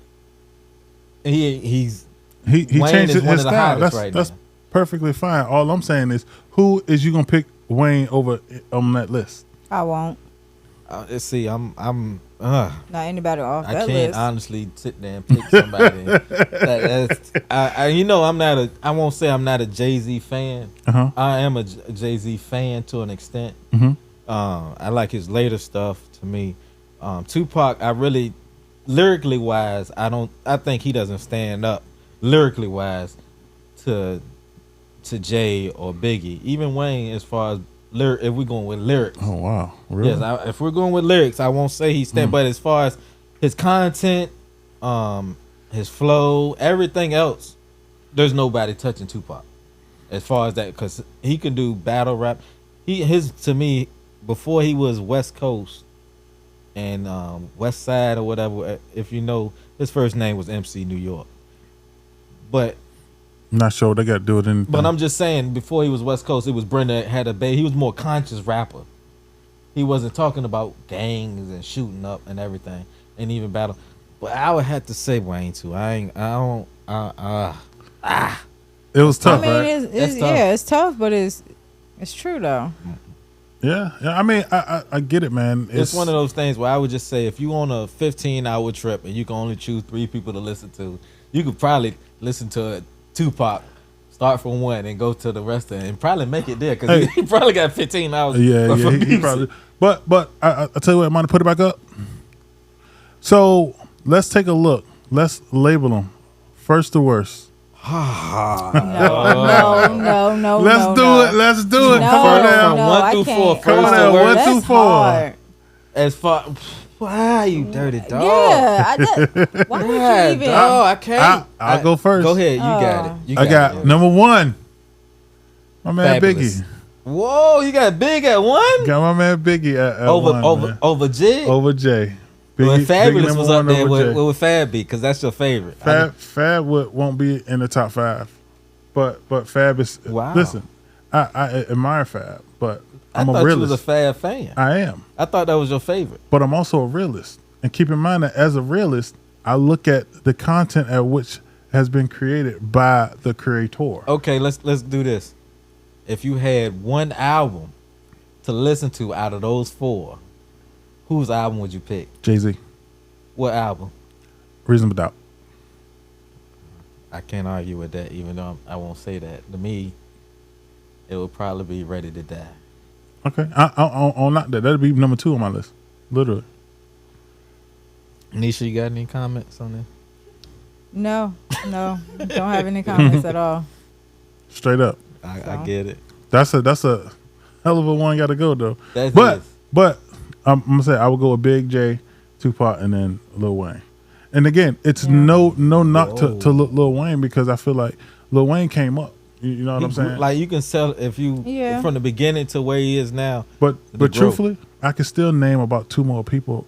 he's he changed his style. That's that's perfectly fine. All I'm saying is, who is you gonna pick Wayne over on that list? I won't. Let's see. I'm not anybody off that list. I can't honestly sit there and pick somebody. I won't say I'm not a Jay-Z fan. I am a Jay-Z fan to an extent. I like his later stuff. To me, Tupac, I really, lyrically wise, I think he doesn't stand up lyrically wise to Jay or Biggie. Even Wayne, as far as if we're going with lyrics. Oh wow, really? Yes, if we're going with lyrics, I won't say he stand. But as far as his content, his flow, everything else, there's nobody touching Tupac. As far as that, because he can do battle rap. To me, before he was West Coast and West Side or whatever. If you know, his first name was MC New York. But not sure they got to do it in. But I'm just saying, before he was West Coast, it was Brenda had a baby. He was more conscious rapper. He wasn't talking about gangs and shooting up and everything, and even battle. But I would have to say Wayne too. It was tough. I mean, right? it's tough. Yeah, it's tough, but it's true though. Yeah. I mean, I get it, man. It's one of those things where I would just say, if you on a 15-hour trip and you can only choose 3 people to listen to, you could probably listen to Tupac, start from one and go to the rest of it, and probably make it there because he probably got 15 hours. Yeah, he probably. But I tell you what, I'm gonna put it back up. So let's take a look. Let's label them first to worst. No. Let's do it. Let's do it. No, Come on now. no, 1 I through 4. can't. Come on First now. to 1 worst. through That's 4. hard. As far, why you dirty dog? Yeah, why would Yeah, you even? dog, I can't. I'll go first. Go ahead, you got it. You I got it. number 1. My man Fabulous. Biggie. Whoa, you got Big at 1? Got my man Biggie at over 1, man. over Jig. Over Jay. Well, Biggie, Fabulous Biggie was number up there. 1 over Jay. What would Fab be? Because that's your favorite. Fab won't be in the top 5, but Fab is. Wow. Listen, I admire Fab, but I'm I a thought realist. you was a Fab fan. I am, I thought that was your favorite. but I'm also a realist. And keep in mind that as a realist, I look at the content at which has been created by the creator. Okay, let's do this. If you had one album to listen to out of those 4, whose album would you pick? Jay-Z, What album? Reasonable Doubt. I can't argue with that, even though I won't say that. To me, it would probably be Ready to Die. Okay, I'll not that. That'd be number 2 on my list, literally. Nisha, you got any comments on that? No, don't have any comments at all. Straight up. I get it. That's a hell of a one. Got to go though. That's But I'm gonna say I would go with Big J, Tupac, and then Lil Wayne. And again, it's no knock to Lil Wayne because I feel like Lil Wayne came up. You know what I'm saying? Like you can sell if you from the beginning to where he is now. But truthfully, I can still name about 2 more people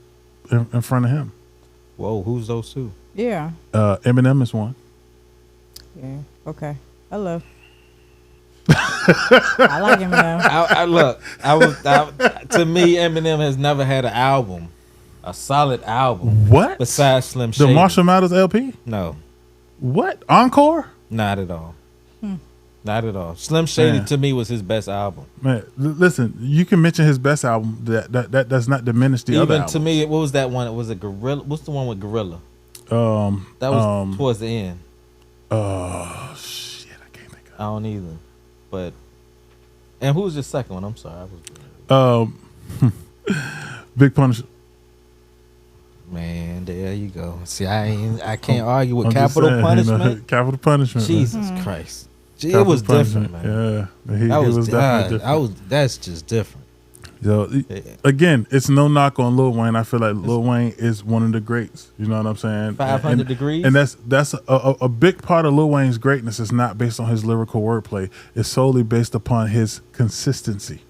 in front of him. Whoa, who's those 2? Yeah. Eminem is one. Yeah. Okay. Hello. I like Eminem. To me, Eminem has never had an album, a solid album. What? Besides Slim Shady. The Marshall Mathers LP? No. What? Encore? Not at all. Not at all. Slim Shady to me was his best album. Man, listen, you can mention his best album. That does not diminish the other albums. Even to me, what was that one? It was a Gorilla. What's the one with Gorilla? That was towards the end. Shit, I can't think of it. I don't either. But and who was the second one? I'm sorry. Big Punisher. Man, there you go. See, I can't argue with capital punishment. You know, capital punishment. Jesus Christ. It was different, man. Yeah, he was definitely different. That's just different. So, again, it's no knock on Lil Wayne. I feel like Lil Wayne is one of the greats. You know what I'm saying? 500 degrees. And that's a big part of Lil Wayne's greatness is not based on his lyrical wordplay. It's solely based upon his consistency,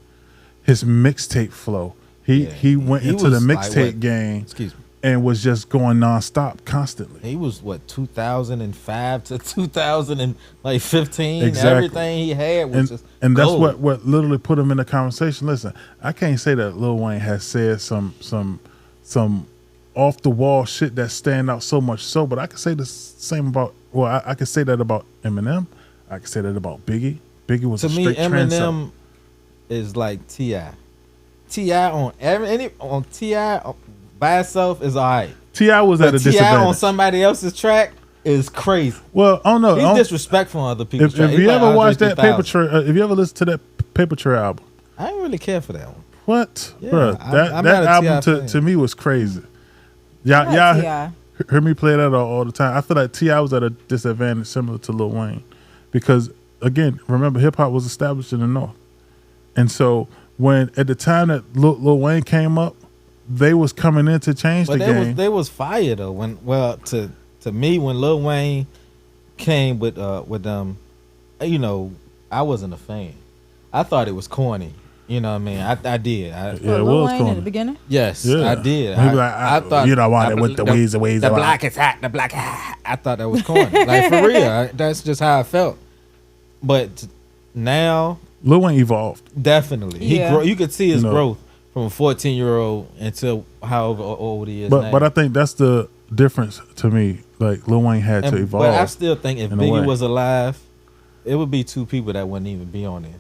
his mixtape flow. He went into the mixtape game. Excuse me. And was just going nonstop, constantly. He was 2005 to 2015. Exactly. Everything he had was just and that's gold. what literally put him in the conversation. Listen, I can't say that Lil Wayne has said some off the wall shit that stand out so much so, but I can say the same about. Well, I can say that about Eminem. I can say that about Biggie. Biggie was to a me. straight Eminem is like Ti. Ti on Ti. By itself is alright. T.I. was at a disadvantage. T.I. on somebody else's track is crazy. Well, I don't know. He's disrespectful on other people's tracks. If you ever watched that Paper Trail, if you ever listened to that Paper Trail album, I didn't really care for that one. What, Yeah, bro? That album to me was crazy. Y'all heard me play that all the time. I feel like T.I. was at a disadvantage, similar to Lil Wayne, because again, remember hip hop was established in the North, and so when at the time that Lil Wayne came up. They was coming in to change the game. They was fire though. To me, when Lil Wayne came with you know, I wasn't a fan. I thought it was corny. You know what I mean? I did. Yeah, it Lil was Wayne corny. in the beginning. Yes, Yeah. I did. I thought you know why they went the ways. The black is hot. The black. I thought that was corny. Like for real. That's just how I felt. But now, Lil Wayne evolved. definitely, you could see his growth. From a 14-year-old until however old he is now. But I think that's the difference to me. Like Lil Wayne had to evolve. But I still think if Biggie was alive, it would be 2 people that wouldn't even be on there.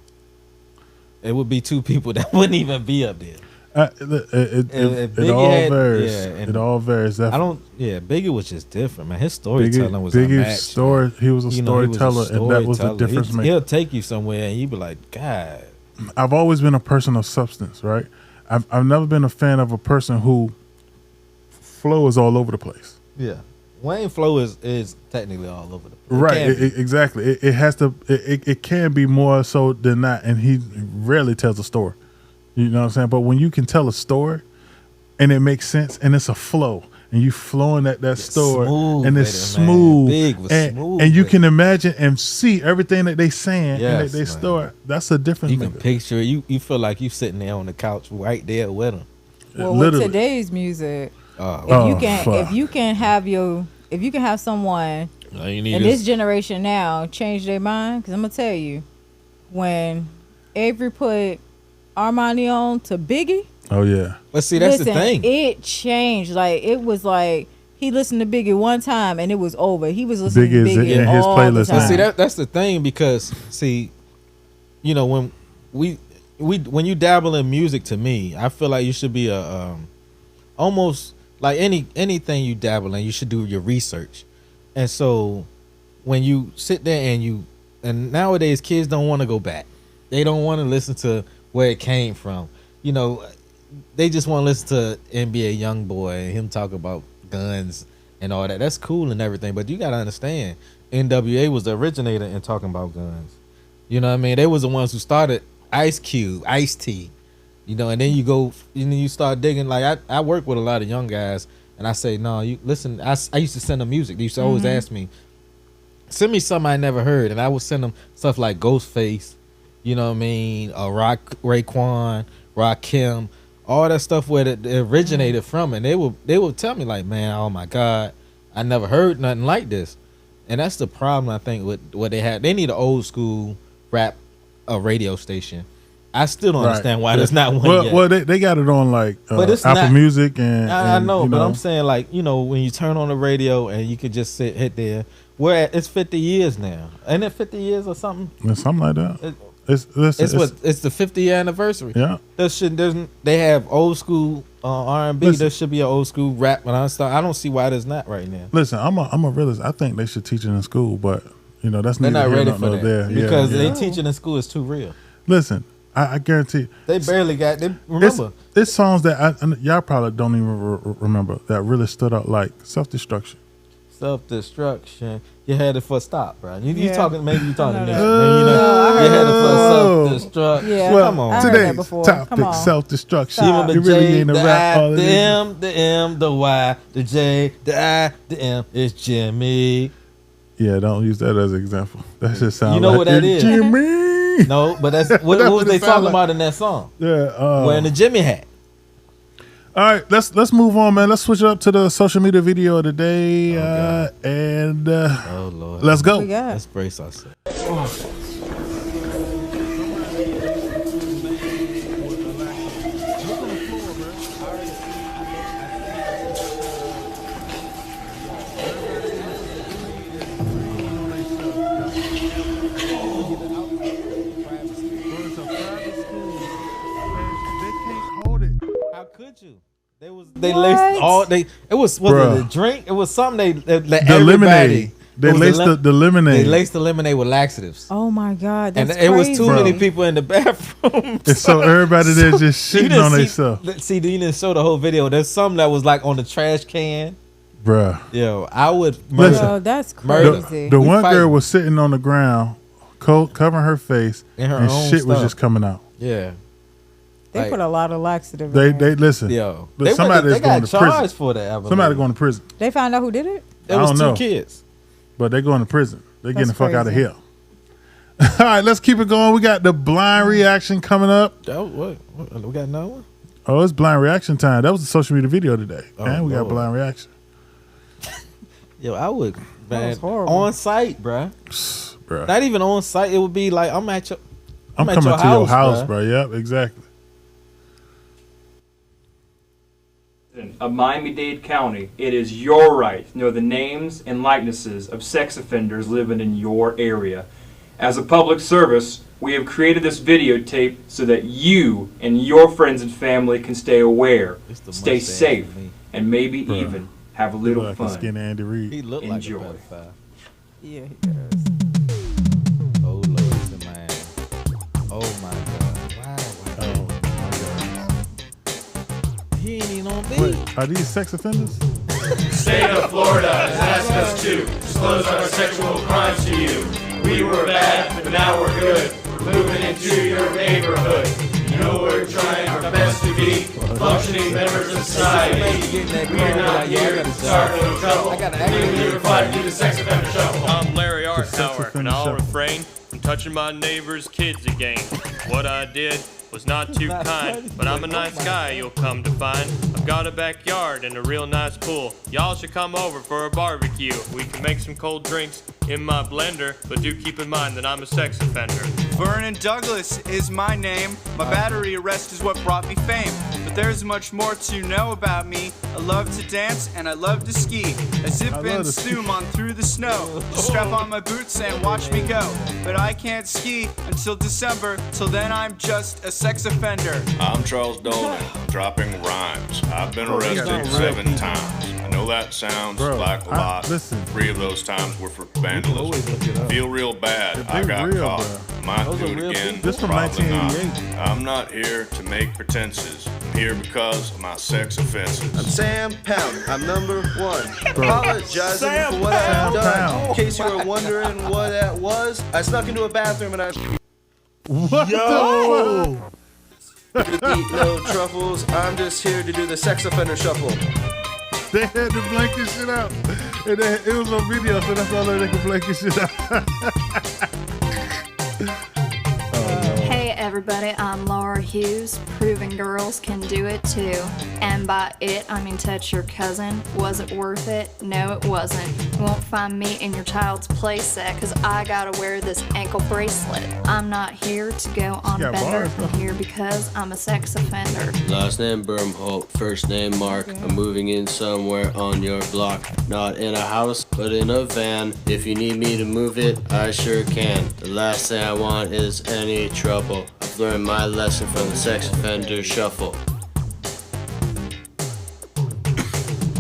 It would be 2 people that wouldn't even be up there. It all varies. It all varies. Biggie was just different, man. His storytelling was unmatched. Story. He was a storyteller, and that was the difference. He'll take you somewhere, and you be like, God. I've always been a person of substance, right? I've never been a fan of a person who flow is all over the place. Yeah, Wayne flow is technically all over the place. Right, exactly. It has to. It can be more so than that, and he rarely tells a story. You know what I'm saying? But when you can tell a story, and it makes sense, and it's a flow, and you flowing that story, and it's smooth, smooth, and you can imagine and see everything that they saying and they story. That's a different. You can picture it. You feel like you sitting there on the couch right there with them. Well, with today's music, if you can have someone in this generation now change their mind, because I'm gonna tell you, when Avery put Armani on to Biggie. Oh yeah. But see, that's the thing. It changed. Like it was like he listened to Biggie one time and it was over. He was listening to Biggie in his playlist. But see, that's the thing, because see, you know, when when you dabble in music, to me, I feel like you should be almost like anything you dabble in, you should do your research. And so when you sit there and nowadays kids don't want to go back. They don't want to listen to where it came from. You know, they just want to listen to NBA YoungBoy and him talk about guns and all that. That's cool and everything, but you gotta understand, NWA was the originator in talking about guns. You know what I mean? They was the ones who started Ice Cube, Ice T. You know, and then you start digging. Like I work with a lot of young guys, and I say, no, you listen. I used to send them music. They used to always ask me, send me something I never heard, and I would send them stuff like Ghostface. You know what I mean? Raekwon, Rakim, all that stuff where it originated from, and they would tell me like, man, oh my God, I never heard nothing like this, and that's the problem I think with what they had. They need an old school rap radio station. I still don't understand why there's not one yet. Well, they got it on like Apple Music and I know, you but I'm saying like, you know, when you turn on the radio and you could just hit there. It's 50 years now. Ain't it 50 years or something? Yeah, something like that. It's the 50th anniversary. Yeah. They have old school R&B. There should be an old school rap. And I don't see why there's not right now. Listen, I'm a realist. I think they should teach it in school, but you know that's they're not ready for that there. because they teaching in school is too real. Listen, I guarantee they barely got. They remember it's songs that y'all probably don't even remember that really stood out, like Self-Destruction. Self-destruction. You had it for stop, bro. You talking? Maybe you talking to me. I You had it for self-destruction. Yeah, well, come on. Today's topic: self-destruction. Stop. You really ain't a rap all of the this. M, the M, the Y, the J, the I, the M. It's Jimmy. Yeah, don't use that as an example. That just sounds. You know like what that is? Jimmy. No, but that's what was they talking about in that song? Yeah, wearing the Jimmy hat. All right, let's move on, man. Let's switch it up to the social media video of the day, and Oh Lord, let's go. Let's brace ourselves. How could you? They laced all they. It was it a drink? It was something they the lemonade. They laced the lemonade. They laced the lemonade with laxatives. Oh my God, that's and it crazy. was too many people in the bathroom. And so everybody there just shitting on themselves. See, you didn't show the whole video. There's some that was like on the trash can. Bruh. Yo, I would murder. Yo, that's crazy. The one girl was sitting on the ground, covering her face, and shit was just coming out. Yeah. They put a lot of laxative. They listen. Yo, somebody is going to prison for that. Somebody going to prison. They found out who did it. It was two kids, but they going to prison. They getting the fuck out of here. All right, let's keep it going. We got the blind reaction coming up. Oh, what? We got another one? Oh, it's blind reaction time. That was the social media video today. Man, we got Lord. blind reaction. Yo, I would, man, was horrible. on site, bruh. Not even on site. It would be like I'm coming to your house, bro. Yep, exactly. Of Miami-Dade County, it is your right to know the names and likenesses of sex offenders living in your area. As a public service, we have created this videotape so that you and your friends and family can stay aware, stay safe, and maybe even have a little like fun. Skinny Andy Reid. He looked Enjoy. like a pedophile. Yeah, he does. Oh Lord, the man. Oh my God. Wow. Oh my God. He ain't even on beat. Wait, are these sex offenders? State of Florida has asked us to disclose our sexual crimes to you. We were bad, but now we're good. We're moving into your neighborhood. You know we're trying our best to be functioning members of society. We're not here to start no trouble. We're here to fight you the sex offender shuffle. I'm Larry Arthauer, and I'll shuffle. refrain from touching my neighbor's kids again. What I did was not too kind, but I'm a nice guy, you'll come to find. I've got a backyard and a real nice pool. Y'all should come over for a barbecue. We can make some cold drinks in my blender, but do keep in mind that I'm a sex offender. Vernon Douglas is my name. My battery arrest is what brought me fame. But there's much more to know about me. I love to dance and I love to ski. I zip and zoom on through the snow. Just strap on my boots and watch me go. But I can't ski until December. Till then I'm just a sex offender. I'm Charles Dolan, dropping rhymes. I've been arrested 7 times. I know that sounds like a lot. Listen. 3 of those times were for vandalism. Feel real bad. I got real, caught. bro. Might Those do are it real again. This from probably not. 1988. I'm not here to make pretenses. I'm here because of my sex offenses. I'm Sam Pound. I'm number 1. Apologizing for what I've done. In case you were wondering what that was, I snuck into a bathroom and I... What Yo! Eat no truffles. I'm just here to do the sex offender shuffle. They had to blanket shit out. And it was on video, so that's all they could blanket shit out. Hey everybody, I'm Laura Hughes, proving girls can do it too. And by it, I mean touch your cousin. Was it worth it? No, it wasn't. You won't find me in your child's playset, cause I gotta wear this ankle bracelet. I'm not here to go on a bender, I'm here because I'm a sex offender. Last name Bermholt, first name Mark. I'm moving in somewhere on your block. Not in a house, but in a van. If you need me to move it, I sure can. The last thing I want is any trouble. I've learned my lesson from the sex offender shuffle.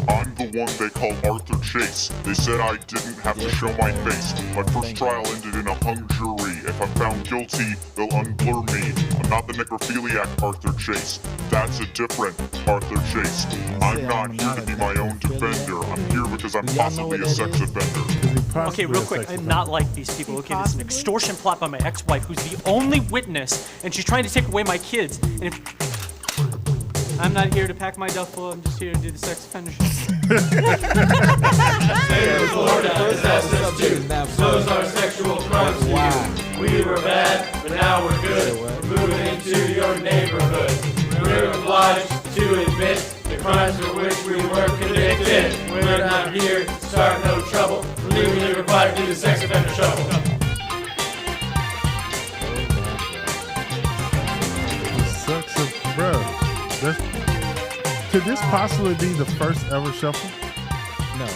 I'm the one they call Arthur Chase. They said I didn't have to show my face. My first trial ended in a hung jury. If I'm found guilty, they'll unblur me. I'm not the necrophiliac Arthur Chase. That's a different Arthur Chase. I'm not here to be my own defender. I'm here because I'm possibly a sex offender. Okay, real quick, I'm not like these people. Okay, this is an extortion plot by my ex-wife, who's the only witness, and she's trying to take away my kids. And if I'm not here to pack my duffel, I'm just here to do the sex offender shit. State of Florida has asked us to expose our sexual crimes to you. We were bad, but now we're good. We're moving into your neighborhood. We're obliged to admit the crimes for which we were convicted. We're not here to start no trouble. We're legally required to do the sex offender shuffle. Bro, could this possibly be the first ever shuffle? No.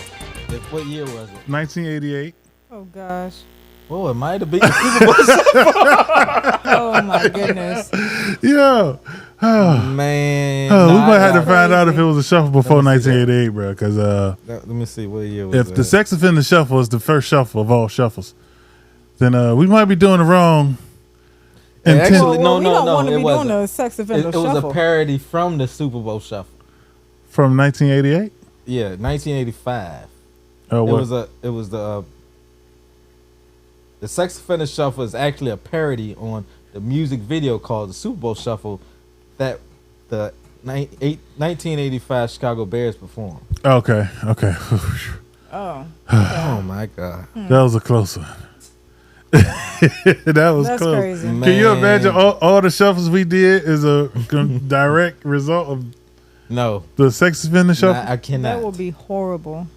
What year was it? 1988. Oh gosh. Oh, it might have been the Super Bowl shuffle. Oh my goodness. Yeah. Oh, man. Oh, we might have to find out if it was a shuffle before 1988, bro. Because let me see what year was if the sex offender shuffle is the first shuffle of all shuffles, then we might be doing it wrong. Actually, we no, don't want to it be wasn't. doing a sex offender It was shuffle. a parody from the Super Bowl shuffle. From 1988? Yeah, 1985. Oh, what? It was the sex offender shuffle is actually a parody on the music video called the Super Bowl Shuffle that the 1985 Chicago Bears performed. Okay. Oh. Oh my God. That was a close one. That was That's close. crazy. Can you imagine all the shuffles we did is a direct result of the sex offender shuffle? I cannot. That would be horrible.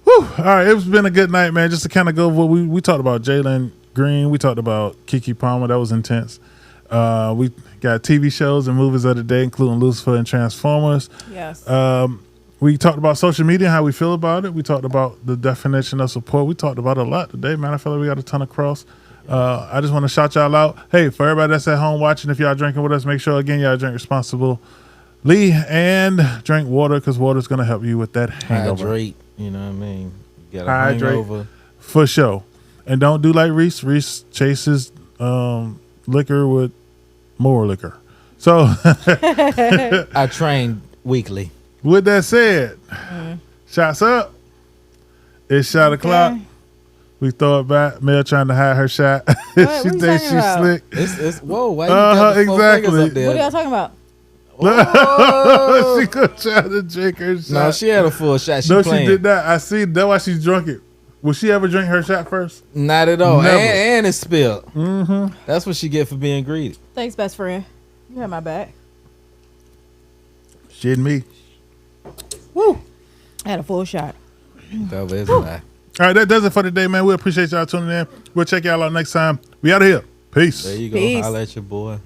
Whew. All right, it's been a good night, man. Just to kind of go over what we talked about Jalen Green, we talked about Keke Palmer. That was intense. We got TV shows and movies of the day, including Lucifer and Transformers. Yes. We talked about social media, how we feel about it. We talked about the definition of support. We talked about it a lot today, man. I feel like we got a ton across. I just want to shout y'all out. Hey, for everybody that's at home watching, if y'all drinking with us, make sure, again, y'all drink responsibly and drink water, because water's going to help you with that hangover. Hydrate, you know what I mean? You got a hangover. For sure. And don't do like Reese. Reese chases liquor with more liquor. So I train weekly. With that said, shots up. It's shot o'clock. We throw it back. Mel trying to hide her shot. She thinks she's slick. It's whoa. Why you got the four fingers up there? What are y'all talking about? She gonna try to drink her shot. No, she had a full shot. She did not. I see. That's why she's drunk it. Will she ever drink her shot first? Not at all. Never. And it's spilled. Mm-hmm. That's what she get for being greedy. Thanks, best friend. You have my back. Shit me. Woo. I had a full shot. That was a lie. All right, that does it for today, man. We appreciate y'all tuning in. We'll check y'all out next time. We out of here. Peace. There you go. Holla at your boy.